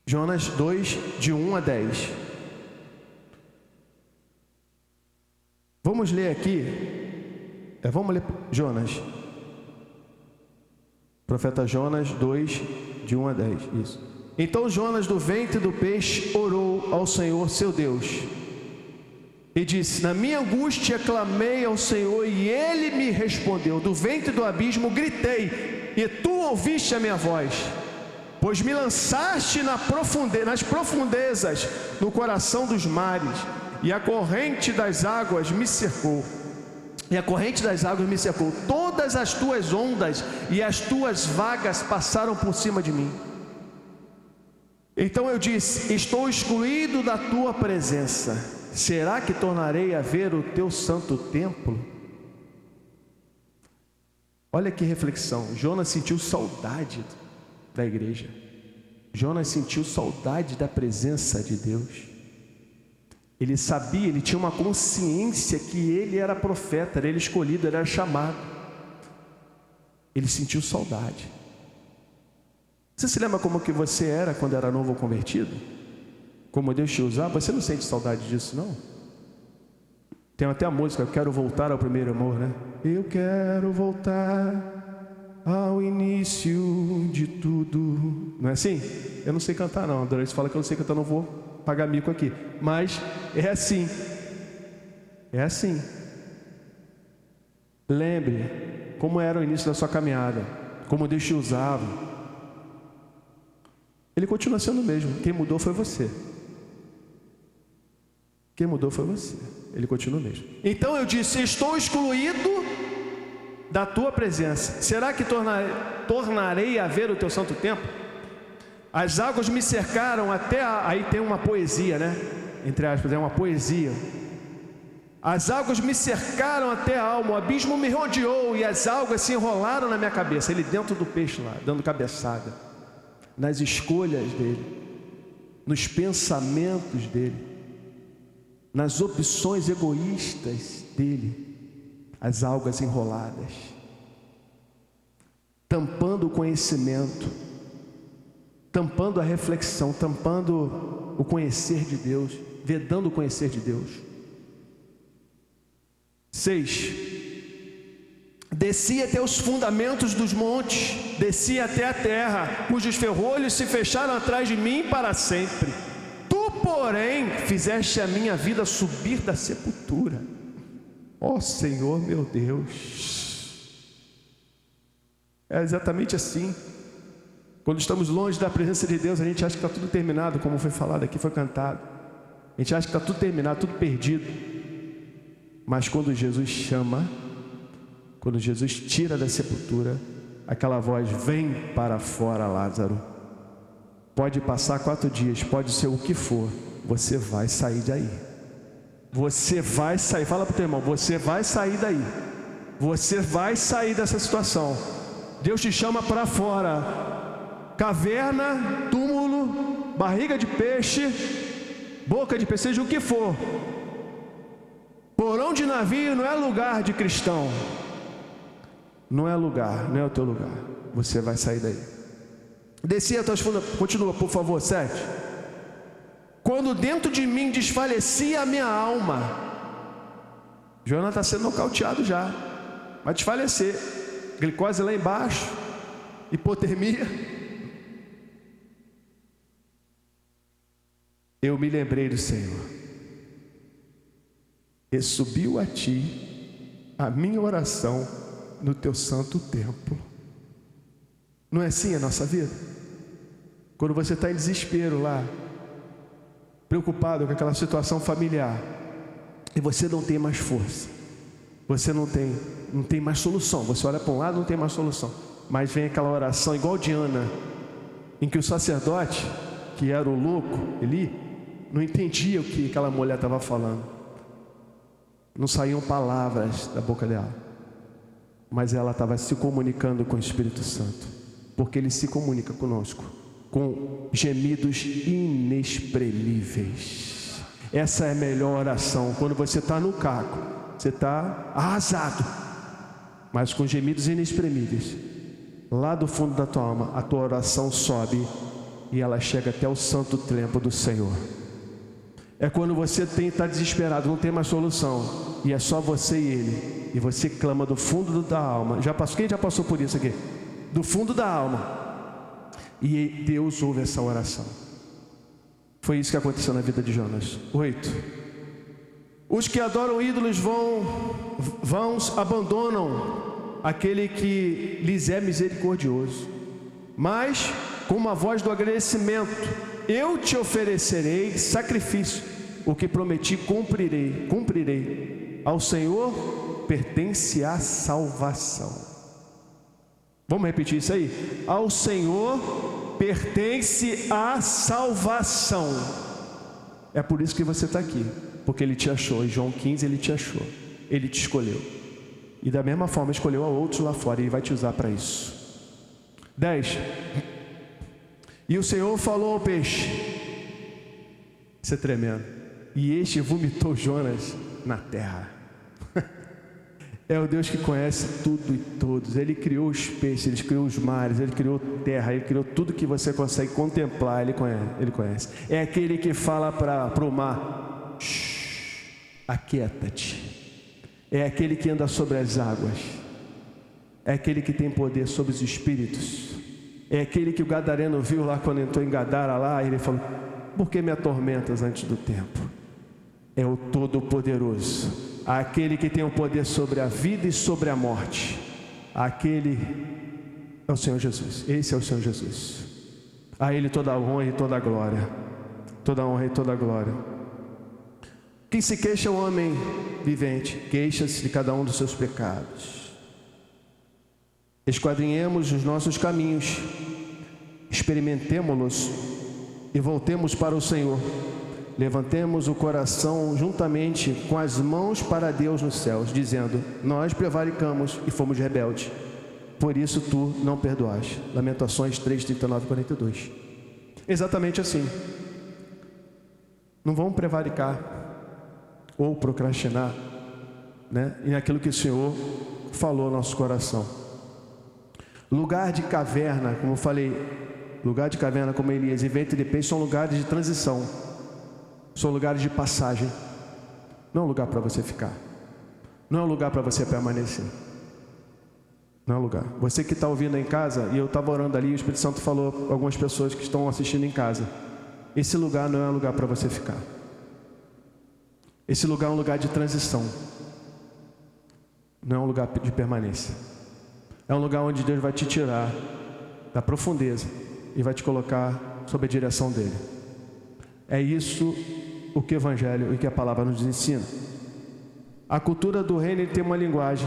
Jonas 2, de 1 a 10. Vamos ler aqui. Vamos ler Jonas. Profeta Jonas 2, de 1 a 10. Isso. Então Jonas, do ventre do peixe, orou ao Senhor seu Deus. E disse: na minha angústia clamei ao Senhor, e Ele me respondeu. Do ventre do abismo gritei, e Tu ouviste a minha voz. Pois me lançaste nas profundezas, no coração dos mares, e a corrente das águas me cercou. Todas as Tuas ondas e as Tuas vagas passaram por cima de mim. Então eu disse: estou excluído da Tua presença. Será que tornarei a ver o Teu santo templo? Olha que reflexão. Jonas sentiu saudade da igreja. Jonas sentiu saudade da presença de Deus. Ele sabia, ele tinha uma consciência que ele era profeta, ele era escolhido, ele era chamado. Ele sentiu saudade. Você se lembra como que você era quando era novo ou convertido? Como Deus te usava? Você não sente saudade disso, não? Tem até a música, eu quero voltar ao primeiro amor, né? Eu quero voltar ao início de tudo. Não é assim? Eu não sei cantar, não. A Doris fala que eu não sei cantar, não vou pagar mico aqui. Mas é assim. É assim. Lembre como era o início da sua caminhada, como Deus te usava. Ele continua sendo o mesmo. Quem mudou foi você. Quem mudou foi você. Ele continua o mesmo. Então eu disse: estou excluído da Tua presença. Será que tornarei a ver o Teu santo templo? As águas me cercaram até aí tem uma poesia, né? Entre aspas, é uma poesia. As águas me cercaram até a alma, o abismo me rodeou e as algas se enrolaram na minha cabeça. Ele dentro do peixe lá, dando cabeçada, nas escolhas dele, nos pensamentos dele, nas opções egoístas dele, as algas enroladas, tampando o conhecimento, tampando a reflexão, tampando o conhecer de Deus, vedando o conhecer de Deus. 6. Desci até os fundamentos dos montes, desci até a terra, cujos ferrolhos se fecharam atrás de mim para sempre. Tu, porém, fizeste a minha vida subir da sepultura. Ó Senhor meu Deus. É exatamente assim. Quando estamos longe da presença de Deus, a gente acha que está tudo terminado, como foi falado aqui, foi cantado. A gente acha que está tudo terminado, tudo perdido. Mas quando Jesus chama, quando Jesus tira da sepultura, aquela voz: vem para fora, Lázaro. Pode passar 4 dias, pode ser o que for, você vai sair daí. Você vai sair, fala para o teu irmão, você vai sair daí. Você vai sair dessa situação. Deus te chama para fora. Caverna, túmulo, barriga de peixe, boca de peixe, seja o que for. Porão de navio não é lugar de cristão. Não é lugar, não é o teu lugar. Você vai sair daí. Desci até os fundos. Continua, por favor, 7. Quando dentro de mim desfalecia a minha alma. Jonas está sendo nocauteado já. Vai desfalecer. Glicose lá embaixo. Hipotermia. Eu me lembrei do Senhor. E subiu a ti a minha oração no teu santo templo. Não é assim a nossa vida? Quando você está em desespero lá, preocupado com aquela situação familiar, e você não tem mais força, você não tem mais solução, você olha para um lado, não tem mais solução, mas vem aquela oração igual de Ana, em que o sacerdote, que era o louco, Eli, não entendia o que aquela mulher estava falando. Não saíam palavras da boca dela. mas ela estava se comunicando com o Espírito Santo, porque Ele se comunica conosco com gemidos inexprimíveis. Essa é a melhor oração. Quando você está no caco, você está arrasado, mas com gemidos inexprimíveis, lá do fundo da tua alma, a tua oração sobe e ela chega até o santo templo do Senhor. É quando você está desesperado, não tem mais solução, e é só você e Ele, e você clama do fundo da alma. Quem já passou por isso aqui? Do fundo da alma, e Deus ouve essa oração. Foi isso que aconteceu na vida de Jonas. 8. Os que adoram ídolos vãos abandonam aquele que lhes é misericordioso, mas com uma voz do agradecimento, eu te oferecerei sacrifício, o que prometi cumprirei. Ao Senhor pertence a salvação. Vamos repetir isso aí? Ao Senhor pertence a salvação. É por isso que você está aqui, porque Ele te achou. Em João 15 Ele te achou, Ele te escolheu, e da mesma forma escolheu a outros lá fora, e Ele vai te usar para isso. 10. E o Senhor falou ao peixe, isso é tremendo, e este vomitou Jonas na terra. É o Deus que conhece tudo e todos. Ele criou os peixes, Ele criou os mares, Ele criou terra, Ele criou tudo que você consegue contemplar. Ele conhece. É aquele que fala para o mar: aquieta-te. É aquele que anda sobre as águas. É aquele que tem poder sobre os espíritos. É aquele que o gadareno viu lá quando entrou em Gadara lá, e ele falou: por que me atormentas antes do tempo? É o Todo-Poderoso, aquele que tem o poder sobre a vida e sobre a morte. Aquele é o Senhor Jesus. Esse é o Senhor Jesus. A Ele toda a honra e toda a glória. Toda a honra e toda a glória. Quem se queixa é o homem vivente, queixa-se de cada um dos seus pecados. Esquadrinhemos os nossos caminhos, experimentemo-los e voltemos para o Senhor. Levantemos o coração juntamente com as mãos para Deus nos céus, dizendo: nós prevaricamos e fomos rebeldes, por isso tu não perdoaste. Lamentações 3, 39 e 42. Exatamente assim. Não vamos prevaricar ou procrastinar, em aquilo que o Senhor falou ao nosso coração. Lugar de caverna, como eu falei, lugar de caverna como Elias e ventre de peixe são lugares de transição, são lugares de passagem. Não é um lugar para você ficar, não é um lugar para você permanecer, não é um lugar. Você que está ouvindo em casa, e eu estava orando ali, o Espírito Santo falou para algumas pessoas que estão assistindo em casa: esse lugar não é um lugar para você ficar. Esse lugar é um lugar de transição, não é um lugar de permanência. É um lugar onde Deus vai te tirar da profundeza e vai te colocar sob a direção dEle. É isso o que o Evangelho e que a palavra nos ensina. A cultura do reino tem uma linguagem.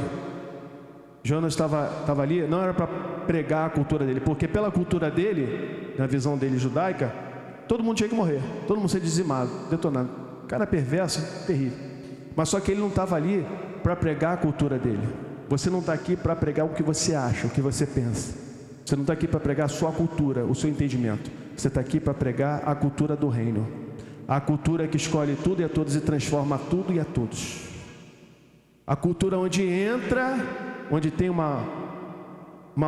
Jonas estava ali, não era para pregar a cultura dele, porque pela cultura dele, na visão dele judaica, todo mundo tinha que morrer, todo mundo ser dizimado, detonado. Cara perverso, terrível. Mas só que ele não estava ali para pregar a cultura dele. Você não está aqui para pregar o que você acha, o que você pensa. Você não está aqui para pregar a sua cultura, o seu entendimento. Você está aqui para pregar a cultura do reino. A cultura que escolhe tudo e a todos e transforma tudo e a todos. A cultura onde entra, onde tem uma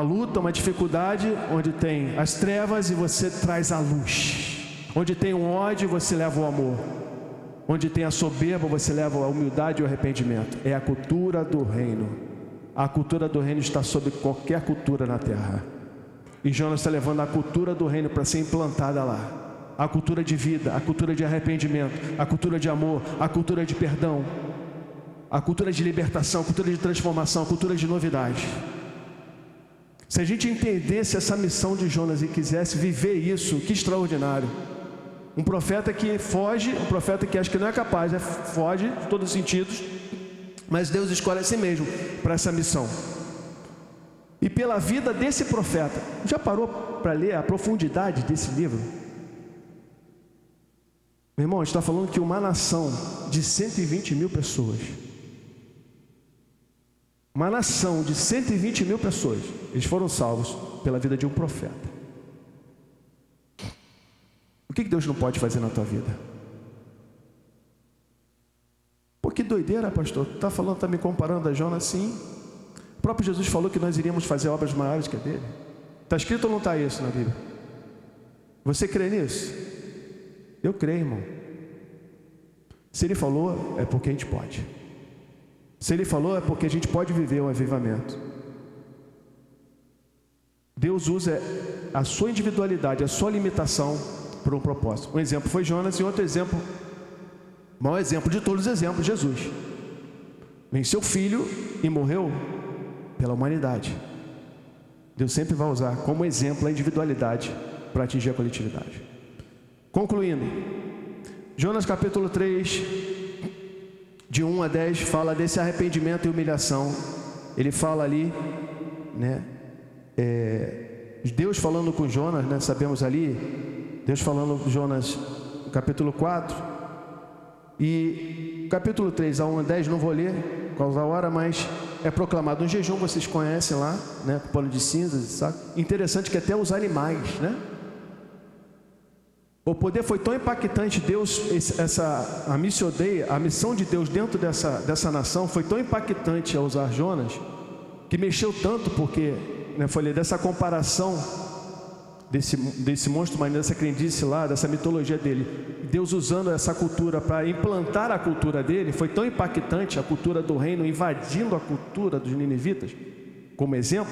luta, uma dificuldade, onde tem as trevas e você traz a luz. Onde tem um ódio, você leva o amor. Onde tem a soberba, você leva a humildade e o arrependimento. É a cultura do reino. A cultura do reino está sobre qualquer cultura na terra. E Jonas está levando a cultura do reino para ser implantada lá. A cultura de vida, a cultura de arrependimento, a cultura de amor, a cultura de perdão, a cultura de libertação, a cultura de transformação, a cultura de novidade. Se a gente entendesse essa missão de Jonas e quisesse viver isso, que extraordinário. Um profeta que foge, um profeta que acha que não é capaz, foge de todos os sentidos, mas Deus escolhe a si mesmo para essa missão. E pela vida desse profeta, já parou para ler a profundidade desse livro? Meu irmão, a gente está falando que uma nação de 120 mil pessoas, Uma nação de 120 mil pessoas, eles foram salvos pela vida de um profeta. O que Deus não pode fazer na tua vida? Pô, que doideira, pastor. Tu está me comparando a Jonas? Sim. O próprio Jesus falou que nós iríamos fazer obras maiores que a dele. Está escrito ou não está isso na Bíblia? Você crê nisso? Eu creio, irmão. Se ele falou, é porque a gente pode. Se ele falou, é porque a gente pode viver um avivamento. Deus usa a sua individualidade, a sua limitação para um propósito. Um exemplo foi Jonas e outro exemplo, o maior exemplo de todos os exemplos, Jesus. Venceu filho e morreu pela humanidade. Deus sempre vai usar como exemplo a individualidade para atingir a coletividade. Concluindo, Jonas capítulo 3, de 1 a 10, fala desse arrependimento e humilhação. Ele fala ali, né? Deus falando com Jonas, né? Sabemos ali, Deus falando com Jonas, no capítulo 4, e capítulo 3, a 1 a 10, não vou ler, por causa da hora, mas é proclamado um jejum, vocês conhecem lá, né? Com pano de cinzas, sabe? Interessante que até os animais, né? O poder foi tão impactante, Deus, a missão de Deus dentro dessa nação foi tão impactante ao usar Jonas, que mexeu tanto, porque, né, foi dessa comparação desse monstro marinho, dessa crendice lá, dessa mitologia dele, Deus usando essa cultura para implantar a cultura dele, foi tão impactante, a cultura do reino invadindo a cultura dos ninivitas, como exemplo,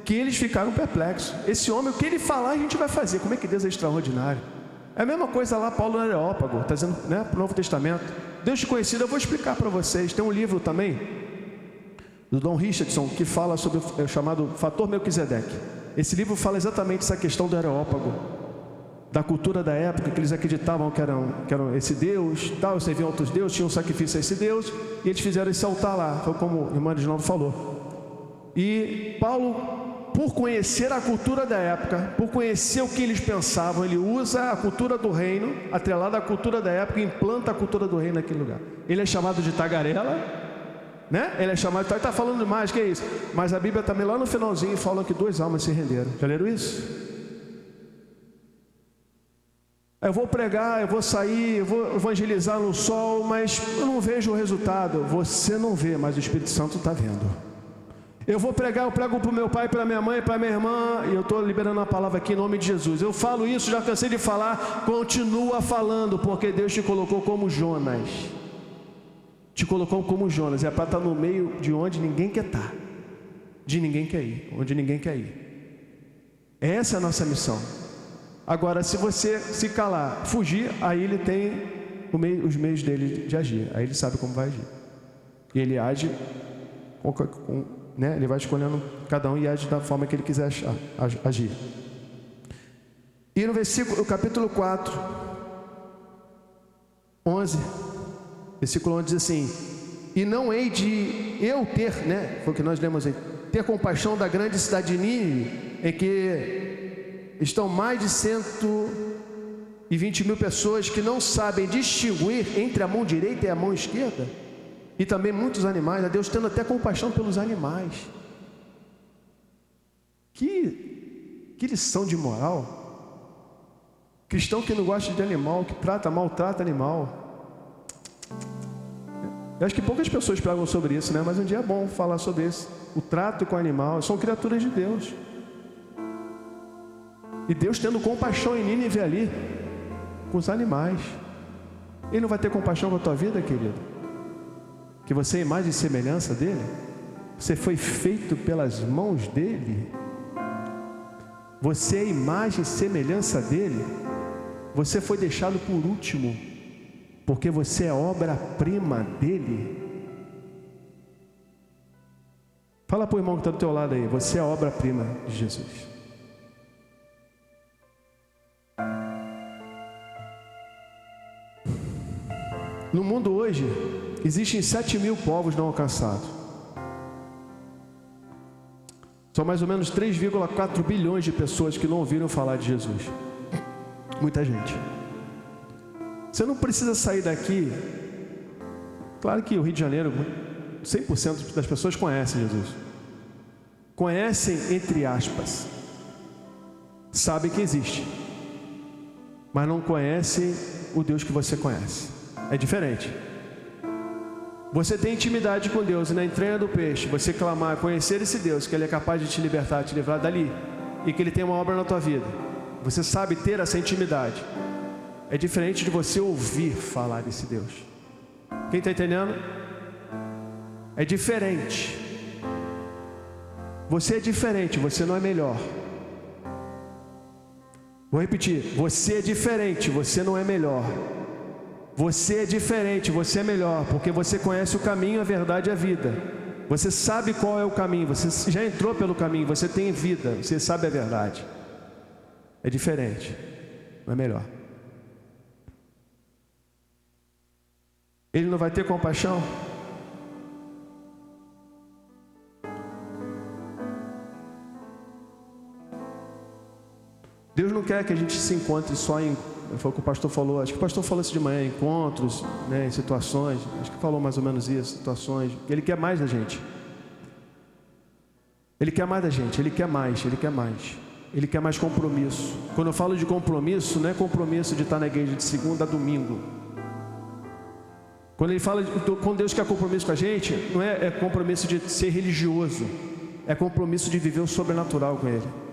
que eles ficaram perplexos. Esse homem, o que ele falar, a gente vai fazer. Como é que Deus é extraordinário? É a mesma coisa lá, Paulo no Areópago, está dizendo, né, para o Novo Testamento. Deus te conhecido, eu vou explicar para vocês. Tem um livro também, do Don Richardson, que fala sobre o chamado Fator Melquisedeque. Esse livro fala exatamente essa questão do Areópago, da cultura da época, que eles acreditavam que eram esse Deus, tal, serviam outros deuses, tinham um sacrifício a esse Deus, e eles fizeram esse altar lá, foi como o irmão de novo falou. E Paulo, por conhecer a cultura da época, por conhecer o que eles pensavam, ele usa a cultura do reino, atrelada à cultura da época, e implanta a cultura do reino naquele lugar. Ele é chamado de tagarela, né? Ele é chamado de... Está falando mais, que é isso? Mas a Bíblia também lá no finalzinho fala que 2 almas se renderam. Já leram isso? Eu vou pregar, eu vou sair, eu vou evangelizar no sol, mas eu não vejo o resultado. Você não vê, mas o Espírito Santo está vendo. Eu vou pregar, eu prego para o meu pai, para minha mãe, para minha irmã, e eu estou liberando a palavra aqui em nome de Jesus. Eu falo isso, já cansei de falar, continua falando, porque Deus te colocou como Jonas. Te colocou como Jonas, é para estar no meio de onde ninguém quer estar, de ninguém quer ir, onde ninguém quer ir. Essa é a nossa missão. Agora, se você se calar, fugir, aí ele tem os meios dele de agir, aí ele sabe como vai agir. E ele age né? Ele vai escolhendo cada um e age da forma que ele quiser agir. E no capítulo 4, 11, versículo 11 diz assim: e não hei de eu ter, né? Foi o que nós lemos aí, ter compaixão da grande cidade de Nínive, em que estão mais de 120 mil pessoas que não sabem distinguir entre a mão direita e a mão esquerda. E também muitos animais, a Deus tendo até compaixão pelos animais. Que lição de moral. Cristão que não gosta de animal, que maltrata animal. Eu acho que poucas pessoas pregam sobre isso, né? Mas um dia é bom falar sobre isso. O trato com o animal, são criaturas de Deus. E Deus tendo compaixão em Nínive ali, com os animais. Ele não vai ter compaixão com a tua vida, querido? Que você é imagem e semelhança dele, você foi feito pelas mãos dele, você é imagem e semelhança dele, você foi deixado por último, porque você é obra-prima dele. Fala para o irmão que está do teu lado aí, você é obra-prima de Jesus. No mundo hoje, existem 7 mil povos não alcançados. São mais ou menos 3,4 bilhões de pessoas que não ouviram falar de Jesus. Muita gente. Você não precisa sair daqui. Claro que o Rio de Janeiro 100% das pessoas conhecem Jesus. Conhecem, entre aspas. Sabem que existe. Mas não conhecem o Deus que você conhece. É diferente. Você tem intimidade com Deus e na entranha do peixe, você clamar, conhecer esse Deus, que Ele é capaz de te libertar, te livrar dali, e que Ele tem uma obra na tua vida. Você sabe ter essa intimidade. É diferente de você ouvir falar desse Deus. Quem está entendendo? É diferente. Você é diferente, você não é melhor. Vou repetir, você é diferente, você não é melhor. Você é diferente, você é melhor, porque você conhece o caminho, a verdade e a vida. Você sabe qual é o caminho, você já entrou pelo caminho, você tem vida, você sabe a verdade. É diferente, não é melhor. Ele não vai ter compaixão? Deus não quer que a gente se encontre só em... Foi o que o pastor falou, acho que o pastor falou isso de manhã, encontros, né, em situações, acho que falou mais ou menos isso, situações. Ele quer mais da gente. Ele quer mais da gente, Ele quer mais, Ele quer mais. Ele quer mais compromisso. Quando eu falo de compromisso, não é compromisso de estar na igreja de segunda a domingo. Quando Ele fala, quando Deus quer compromisso com a gente, não é compromisso de ser religioso, é compromisso de viver o sobrenatural com Ele.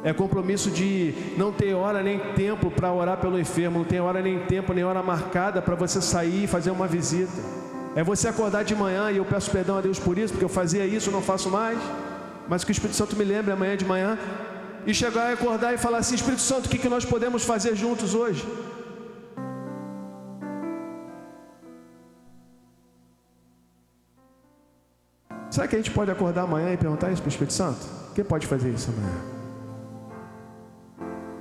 É compromisso de não ter hora nem tempo para orar pelo enfermo, não tem hora nem tempo, nem hora marcada para você sair e fazer uma visita. É você acordar de manhã, e eu peço perdão a Deus por isso, porque eu fazia isso, não faço mais, mas que o Espírito Santo me lembre amanhã de manhã, e chegar e acordar e falar assim: Espírito Santo, o que nós podemos fazer juntos hoje? Será que a gente pode acordar amanhã e perguntar isso para o Espírito Santo? Quem pode fazer isso amanhã?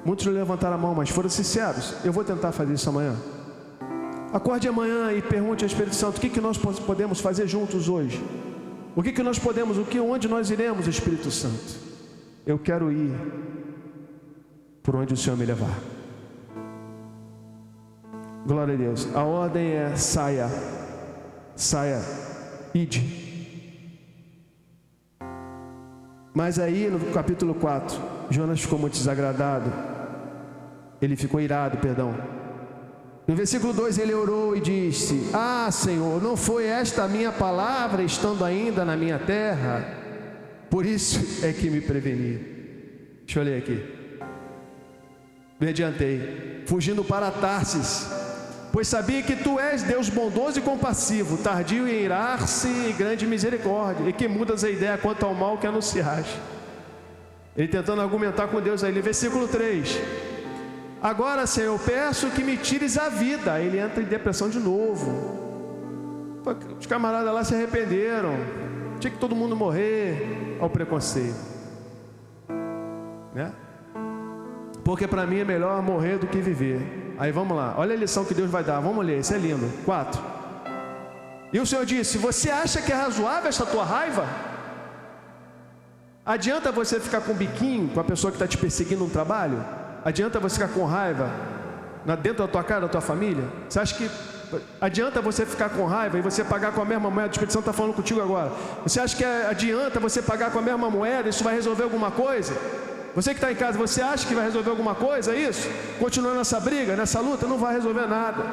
Muitos não levantaram a mão, mas foram sinceros. Eu vou tentar fazer isso amanhã. Acorde amanhã e pergunte ao Espírito Santo: o que nós podemos fazer juntos hoje? O que nós podemos, onde nós iremos, Espírito Santo? Eu quero ir por onde o Senhor me levar. Glória a Deus. A ordem é: saia, ide. Mas aí no capítulo 4, Jonas ficou muito desagradado. Ele ficou irado, perdão. No versículo 2 ele orou e disse: Ah, Senhor, não foi esta a minha palavra estando ainda na minha terra? Por isso é que me preveni. Deixa eu ler aqui. Me adiantei, fugindo para Tarsis, pois sabia que tu és Deus bondoso e compassivo, tardio em irar-se e grande misericórdia, e que mudas a ideia quanto ao mal que anunciaste. Ele tentando argumentar com Deus aí, no versículo 3: Agora, Senhor, eu peço que me tires a vida. Ele entra em depressão de novo. Os camaradas lá se arrependeram, tinha que todo mundo morrer. Ao preconceito, né? Porque para mim é melhor morrer do que viver. Aí vamos lá, olha a lição que Deus vai dar, vamos ler, isso é lindo. 4. E o Senhor disse: Você acha que é razoável essa tua raiva? Adianta você ficar com biquinho com a pessoa que está te perseguindo no trabalho? Adianta você ficar com raiva dentro da tua casa, da tua família? Você acha que adianta você ficar com raiva e você pagar com a mesma moeda? O Espírito Santo está falando contigo agora. Você acha que adianta você pagar com a mesma moeda? Isso vai resolver alguma coisa? Você que está em casa, você acha que vai resolver alguma coisa isso? Continuando nessa briga, nessa luta? Não vai resolver nada.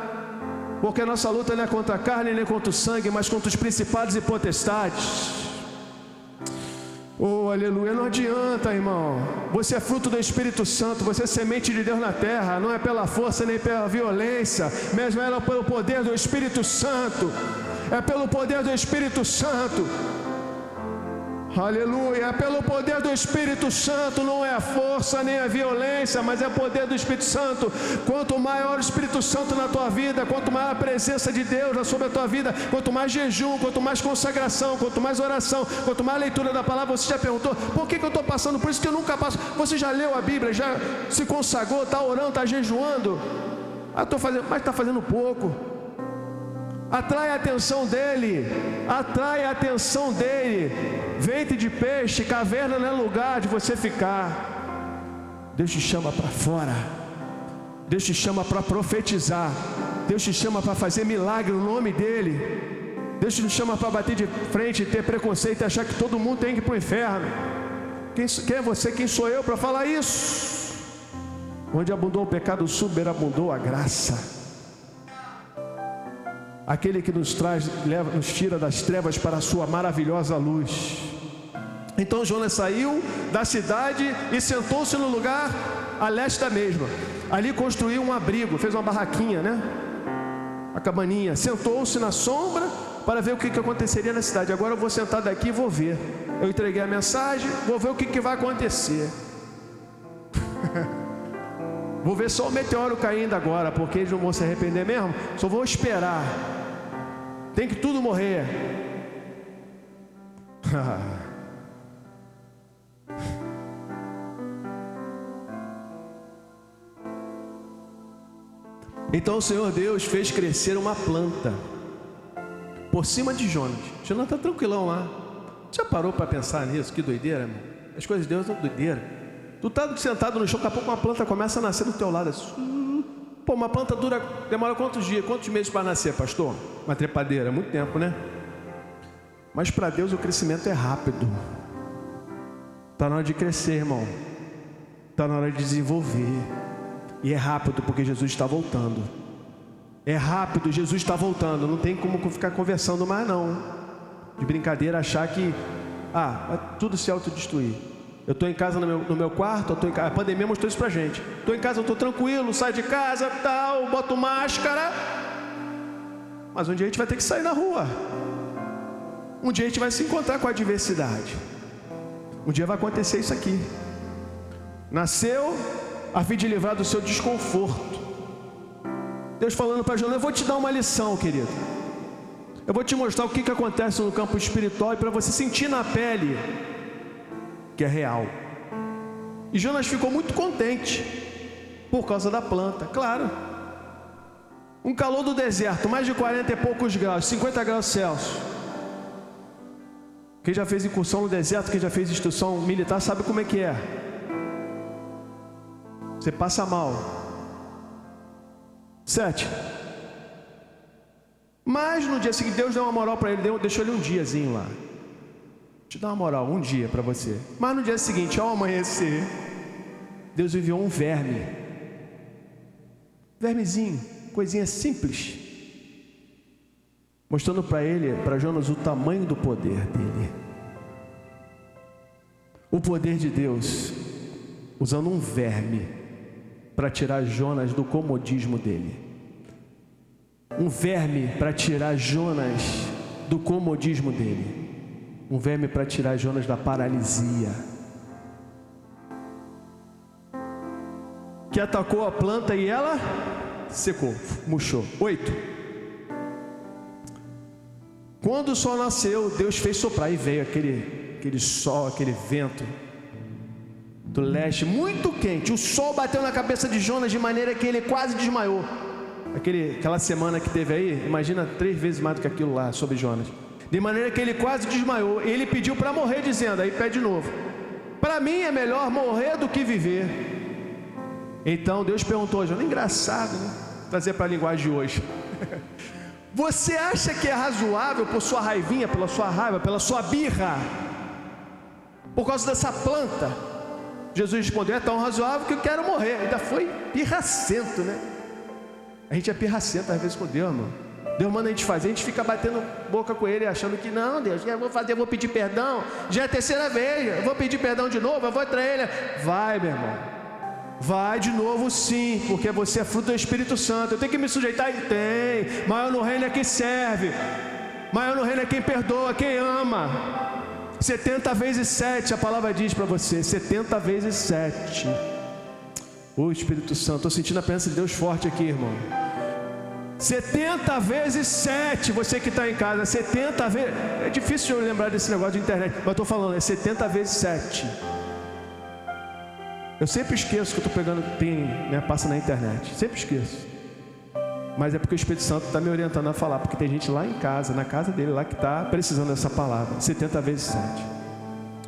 Porque a nossa luta não é contra a carne nem contra o sangue, mas contra os principados e potestades. Oh, aleluia. Não adianta, irmão. Você é fruto do Espírito Santo, você é semente de Deus na terra. Não é pela força nem pela violência, mas é pelo poder do Espírito Santo. É pelo poder do Espírito Santo. Aleluia, é pelo poder do Espírito Santo, não é a força nem a violência, mas é o poder do Espírito Santo. Quanto maior o Espírito Santo na tua vida, quanto maior a presença de Deus sobre a tua vida, quanto mais jejum, quanto mais consagração, quanto mais oração, quanto mais leitura da palavra. Você já perguntou, por que eu estou passando por isso que eu nunca passo? Você já leu a Bíblia, já se consagrou, está orando, está jejuando? Estou fazendo, mas está fazendo pouco. Atrai a atenção dele, atrai a atenção dele. Ventre de peixe, caverna não é lugar de você ficar. Deus te chama para fora. Deus te chama para profetizar. Deus te chama para fazer milagre no nome dele. Deus te chama para bater de frente, ter preconceito e achar que todo mundo tem que ir para o inferno. Quem é você? Quem sou eu para falar isso? Onde abundou o pecado, superabundou a graça. Aquele que nos tira das trevas para a sua maravilhosa luz. Então Jonas saiu da cidade e sentou-se no lugar a leste da mesma. Ali construiu um abrigo, fez uma barraquinha, né? A cabaninha. Sentou-se na sombra para ver o que aconteceria na cidade. Agora eu vou sentar daqui e vou ver. Eu entreguei a mensagem, vou ver o que vai acontecer. Vou ver só o meteoro caindo agora, porque eles não vão se arrepender mesmo. Só vou esperar. Tem que tudo morrer. Então o Senhor Deus fez crescer uma planta por cima de Jonas. Jonas está tranquilão lá. Já parou para pensar nisso? Que doideira, irmão. As coisas de Deus são doideira. Tu está sentado no chão, daqui a pouco uma planta começa a nascer do teu lado. Pô, uma planta demora quantos dias, quantos meses para nascer, pastor? Uma trepadeira, muito tempo, né? Mas para Deus o crescimento é rápido. Está na hora de crescer, irmão. Está na hora de desenvolver. E é rápido, porque Jesus está voltando. É rápido, Jesus está voltando. Não tem como ficar conversando mais não. De brincadeira, achar que vai tudo se autodestruir. Eu estou em casa no meu quarto, a pandemia mostrou isso pra gente. Estou em casa, eu estou tranquilo, saio de casa, tal, boto máscara. Mas um dia a gente vai ter que sair na rua. Um dia a gente vai se encontrar com a adversidade. Um dia vai acontecer isso aqui. Nasceu a fim de livrar do seu desconforto. Deus falando para Jonas: eu vou te dar uma lição, querido. Eu vou te mostrar o que acontece no campo espiritual, e para você sentir na pele que é real. E Jonas ficou muito contente por causa da planta, claro. Um calor do deserto, mais de 40 e poucos graus, 50 graus Celsius. Quem já fez incursão no deserto, quem já fez instrução militar, sabe como é que é. Você passa mal. 7. Mas no dia seguinte Deus deu uma moral para ele, deixou ele um diazinho lá. Te dá uma moral, um dia para você. Mas no dia seguinte, ao amanhecer, Deus enviou um verme. Vermezinho, coisinha simples. Mostrando para Jonas o tamanho do poder dele. O poder de Deus, usando um verme para tirar Jonas do comodismo dele. Um verme para tirar Jonas do comodismo dele. Um verme para tirar Jonas da paralisia. Que atacou a planta e ela secou, murchou. 8. Quando o sol nasceu, Deus fez soprar e veio aquele sol, aquele vento do leste muito quente. O sol bateu na cabeça de Jonas de maneira que ele quase desmaiou. Aquela semana que teve aí, imagina 3 vezes mais do que aquilo lá sobre Jonas. De maneira que ele quase desmaiou. Ele pediu para morrer, dizendo, aí pede de novo: para mim é melhor morrer do que viver. Então Deus perguntou a Jonas, engraçado, né? Trazer para a linguagem de hoje. Você acha que é razoável por sua raivinha, pela sua raiva, pela sua birra, por causa dessa planta? Jesus respondeu: é tão razoável que eu quero morrer. Ainda foi pirracento, né? A gente é pirracento às vezes com Deus, irmão. Deus manda a gente fazer, a gente fica batendo boca com Ele, achando que não, Deus, eu vou fazer, eu vou pedir perdão. Já é a 3ª vez, eu vou pedir perdão de novo, eu vou trair Ele. Vai, meu irmão, vai de novo sim, porque você é fruto do Espírito Santo. Eu tenho que me sujeitar? Tem. Maior no reino é quem serve, maior no reino é quem perdoa, quem ama. 70 vezes 7, a palavra diz para você, 70 vezes 7. Ô Espírito Santo, estou sentindo a presença de Deus forte aqui, irmão. 70 vezes 7, você que está em casa, 70 vezes, é difícil eu lembrar desse negócio de internet, mas estou falando, é 70 vezes 7. Eu sempre esqueço que eu estou pegando, passa na internet, sempre esqueço. Mas é porque o Espírito Santo está me orientando a falar, porque tem gente lá em casa, na casa dele lá, que está precisando dessa palavra, 70 vezes 7.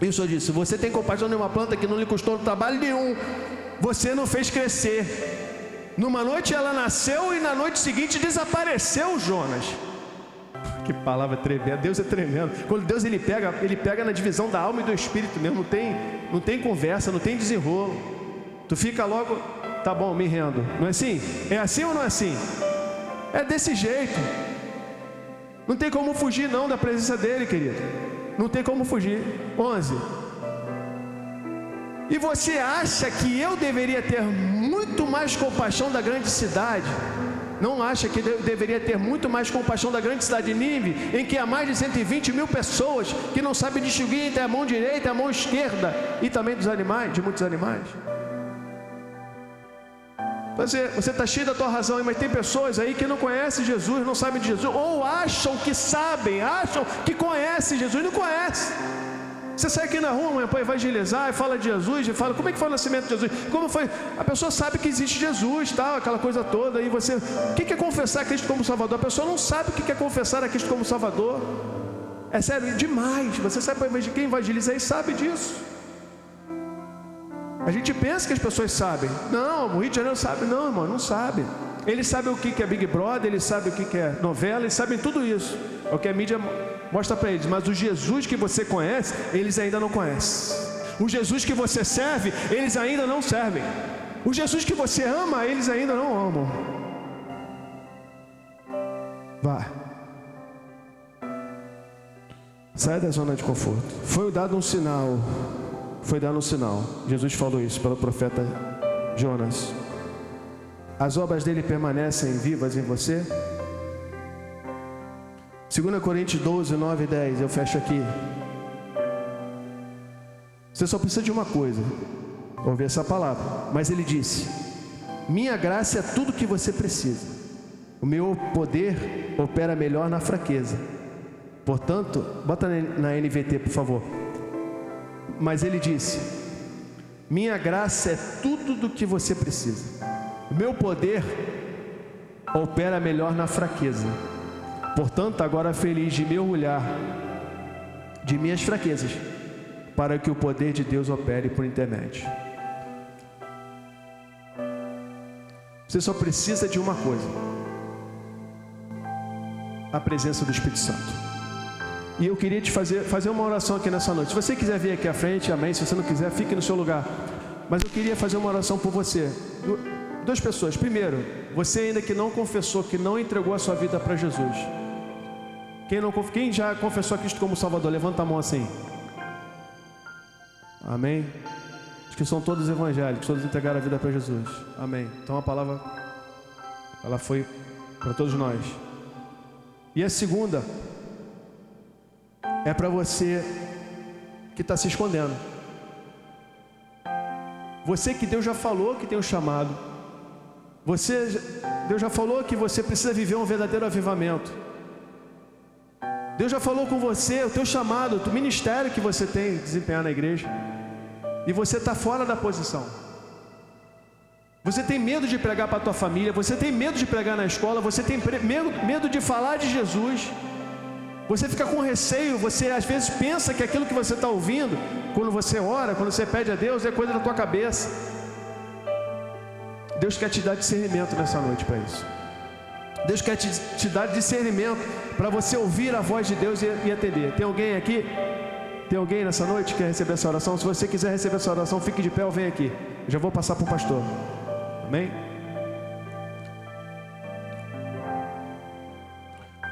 E o Senhor disse: você tem compaixão de uma planta que não lhe custou trabalho nenhum, você não fez crescer. Numa noite ela nasceu e na noite seguinte desapareceu Jonas. Que palavra tremenda. Deus é tremendo. Quando Deus ele pega na divisão da alma e do espírito mesmo. Não tem conversa, não tem desenrolo. Tu fica logo, tá bom, me rendo. Não é assim? É assim ou não é assim? É desse jeito. Não tem como fugir não da presença dele, querido. Não tem como fugir. 11. E você acha que eu deveria ter muito mais compaixão da grande cidade? Não acha que eu deveria ter muito mais compaixão da grande cidade de Nínive, em que há mais de 120 mil pessoas que não sabem distinguir entre a mão direita e a mão esquerda, e também dos animais, de muitos animais? Você está cheio da tua razão aí, mas tem pessoas aí que não conhecem Jesus, não sabem de Jesus, ou acham que sabem, acham que conhecem Jesus, não conhecem. Você sai aqui na rua para evangelizar e fala de Jesus, e fala como é que foi o nascimento de Jesus, como foi, a pessoa sabe que existe Jesus, tal, aquela coisa toda, e você, o que é confessar a Cristo como Salvador? A pessoa não sabe o que é confessar a Cristo como Salvador. É sério, demais. Você sabe, quem evangeliza aí sabe disso. A gente pensa que as pessoas sabem. Não, o Rio de Janeiro sabe. Não, irmão, não sabe. Eles sabem o que é Big Brother, eles sabem o que é novela, eles sabem tudo isso. É o que a mídia mostra para eles. Mas o Jesus que você conhece, eles ainda não conhecem. O Jesus que você serve, eles ainda não servem. O Jesus que você ama, eles ainda não amam. Vá. Sai da zona de conforto. Foi dado um sinal. Jesus falou isso pelo profeta Jonas. As obras dele permanecem vivas em você? 2 Coríntios 12, 9 e 10. Eu fecho aqui. Você só precisa de uma coisa: ouvir essa palavra. Mas ele disse: minha graça é tudo que você precisa. O meu poder opera melhor na fraqueza. Portanto, bota na NVT, por favor. Mas ele disse: minha graça é tudo do que você precisa. O meu poder opera melhor na fraqueza. Portanto, agora feliz de me orgulhar de minhas fraquezas, para que o poder de Deus opere por intermédio. Você só precisa de uma coisa: a presença do Espírito Santo. E eu queria te fazer uma oração aqui nessa noite. Se você quiser vir aqui à frente, amém. Se você não quiser, fique no seu lugar. Mas eu queria fazer uma oração por você. Duas pessoas. Primeiro, você ainda que não confessou, que não entregou a sua vida para Jesus. Quem já confessou a Cristo como Salvador? Levanta a mão assim. Amém. Acho que são todos evangélicos, todos entregaram a vida para Jesus. Amém. Então a palavra, ela foi para todos nós. E a segunda é para você que está se escondendo. Você que Deus já falou que tem um chamado. Deus já falou que você precisa viver um verdadeiro avivamento. Deus já falou com você o teu chamado, o ministério que você tem de desempenhar na igreja. E você está fora da posição. Você tem medo de pregar para a tua família. Você tem medo de pregar na escola. Você tem medo de falar de Jesus. Você fica com receio. Você às vezes pensa que aquilo que você está ouvindo, quando você ora, quando você pede a Deus, é coisa da tua cabeça. Deus quer te dar discernimento nessa noite para isso. Deus quer te dar discernimento para você ouvir a voz de Deus e atender. Tem alguém aqui? Tem alguém nessa noite que quer receber essa oração? Se você quiser receber essa oração, fique de pé ou vem aqui. Eu já vou passar para o pastor. Amém?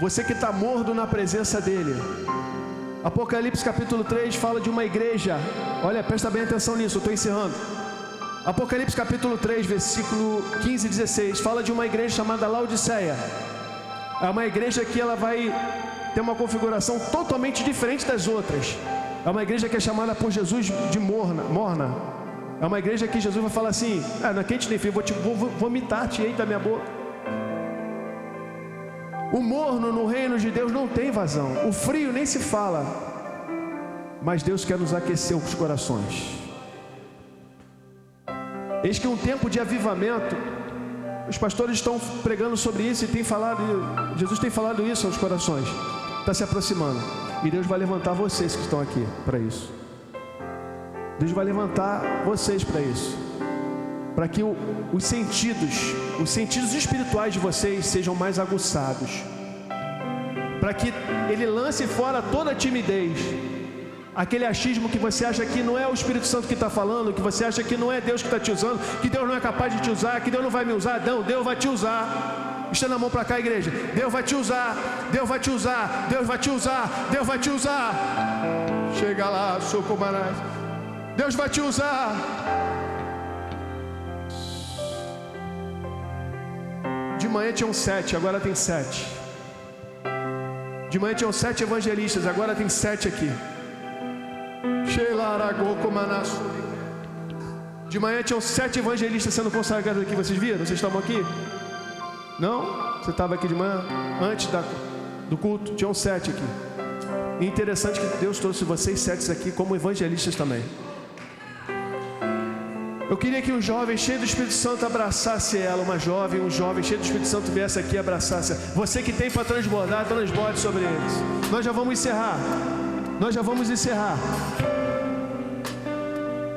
Você que está morto na presença dele. Apocalipse capítulo 3 fala de uma igreja. Olha, presta bem atenção nisso, eu estou encerrando. Apocalipse capítulo 3, versículo 15 e 16, fala de uma igreja chamada Laodiceia. É uma igreja que ela vai ter uma configuração totalmente diferente das outras. É uma igreja que é chamada por Jesus de morna. É uma igreja que Jesus vai falar assim: não é quente nem frio, vou vomitar-te aí da minha boca. O morno no reino de Deus não tem vazão. O frio nem se fala. Mas Deus quer nos aquecer os corações. Eis que um tempo de avivamento, os pastores estão pregando sobre isso e Jesus tem falado isso aos corações. Está se aproximando. E Deus vai levantar vocês que estão aqui para isso. Deus vai levantar vocês para isso. Para que os sentidos espirituais de vocês sejam mais aguçados. para que Ele lance fora toda a timidez, aquele achismo que você acha que não é o Espírito Santo que está falando, que você acha que não é Deus que está te usando, que Deus não é capaz de te usar, que Deus não vai me usar. Não, Deus vai te usar. Estenda a mão para cá, igreja. Deus vai te usar, Deus vai te usar, Deus vai te usar, Deus vai te usar. Chega lá, Socomarás. Deus vai te usar. De manhã tinham 7, agora tem 7. De manhã tinham 7 evangelistas, agora tem 7 aqui. De manhã tinham 7 evangelistas sendo consagrados aqui. Vocês viram? Vocês estavam aqui? Não? Você estava aqui de manhã? Antes do culto? Tinham 7 aqui. E interessante que Deus trouxe vocês 7 aqui como evangelistas também. Eu queria que um jovem cheio do Espírito Santo abraçasse ela. Uma jovem, um jovem cheio do Espírito Santo viesse aqui e abraçasse ela. Você que tem para transbordar, transborde sobre eles. Nós já vamos encerrar. Nós já vamos encerrar.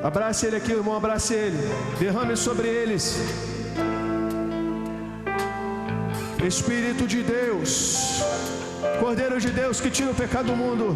Abrace ele aqui, irmão, abrace ele. Derrame sobre eles. Espírito de Deus, Cordeiro de Deus que tira o pecado do mundo.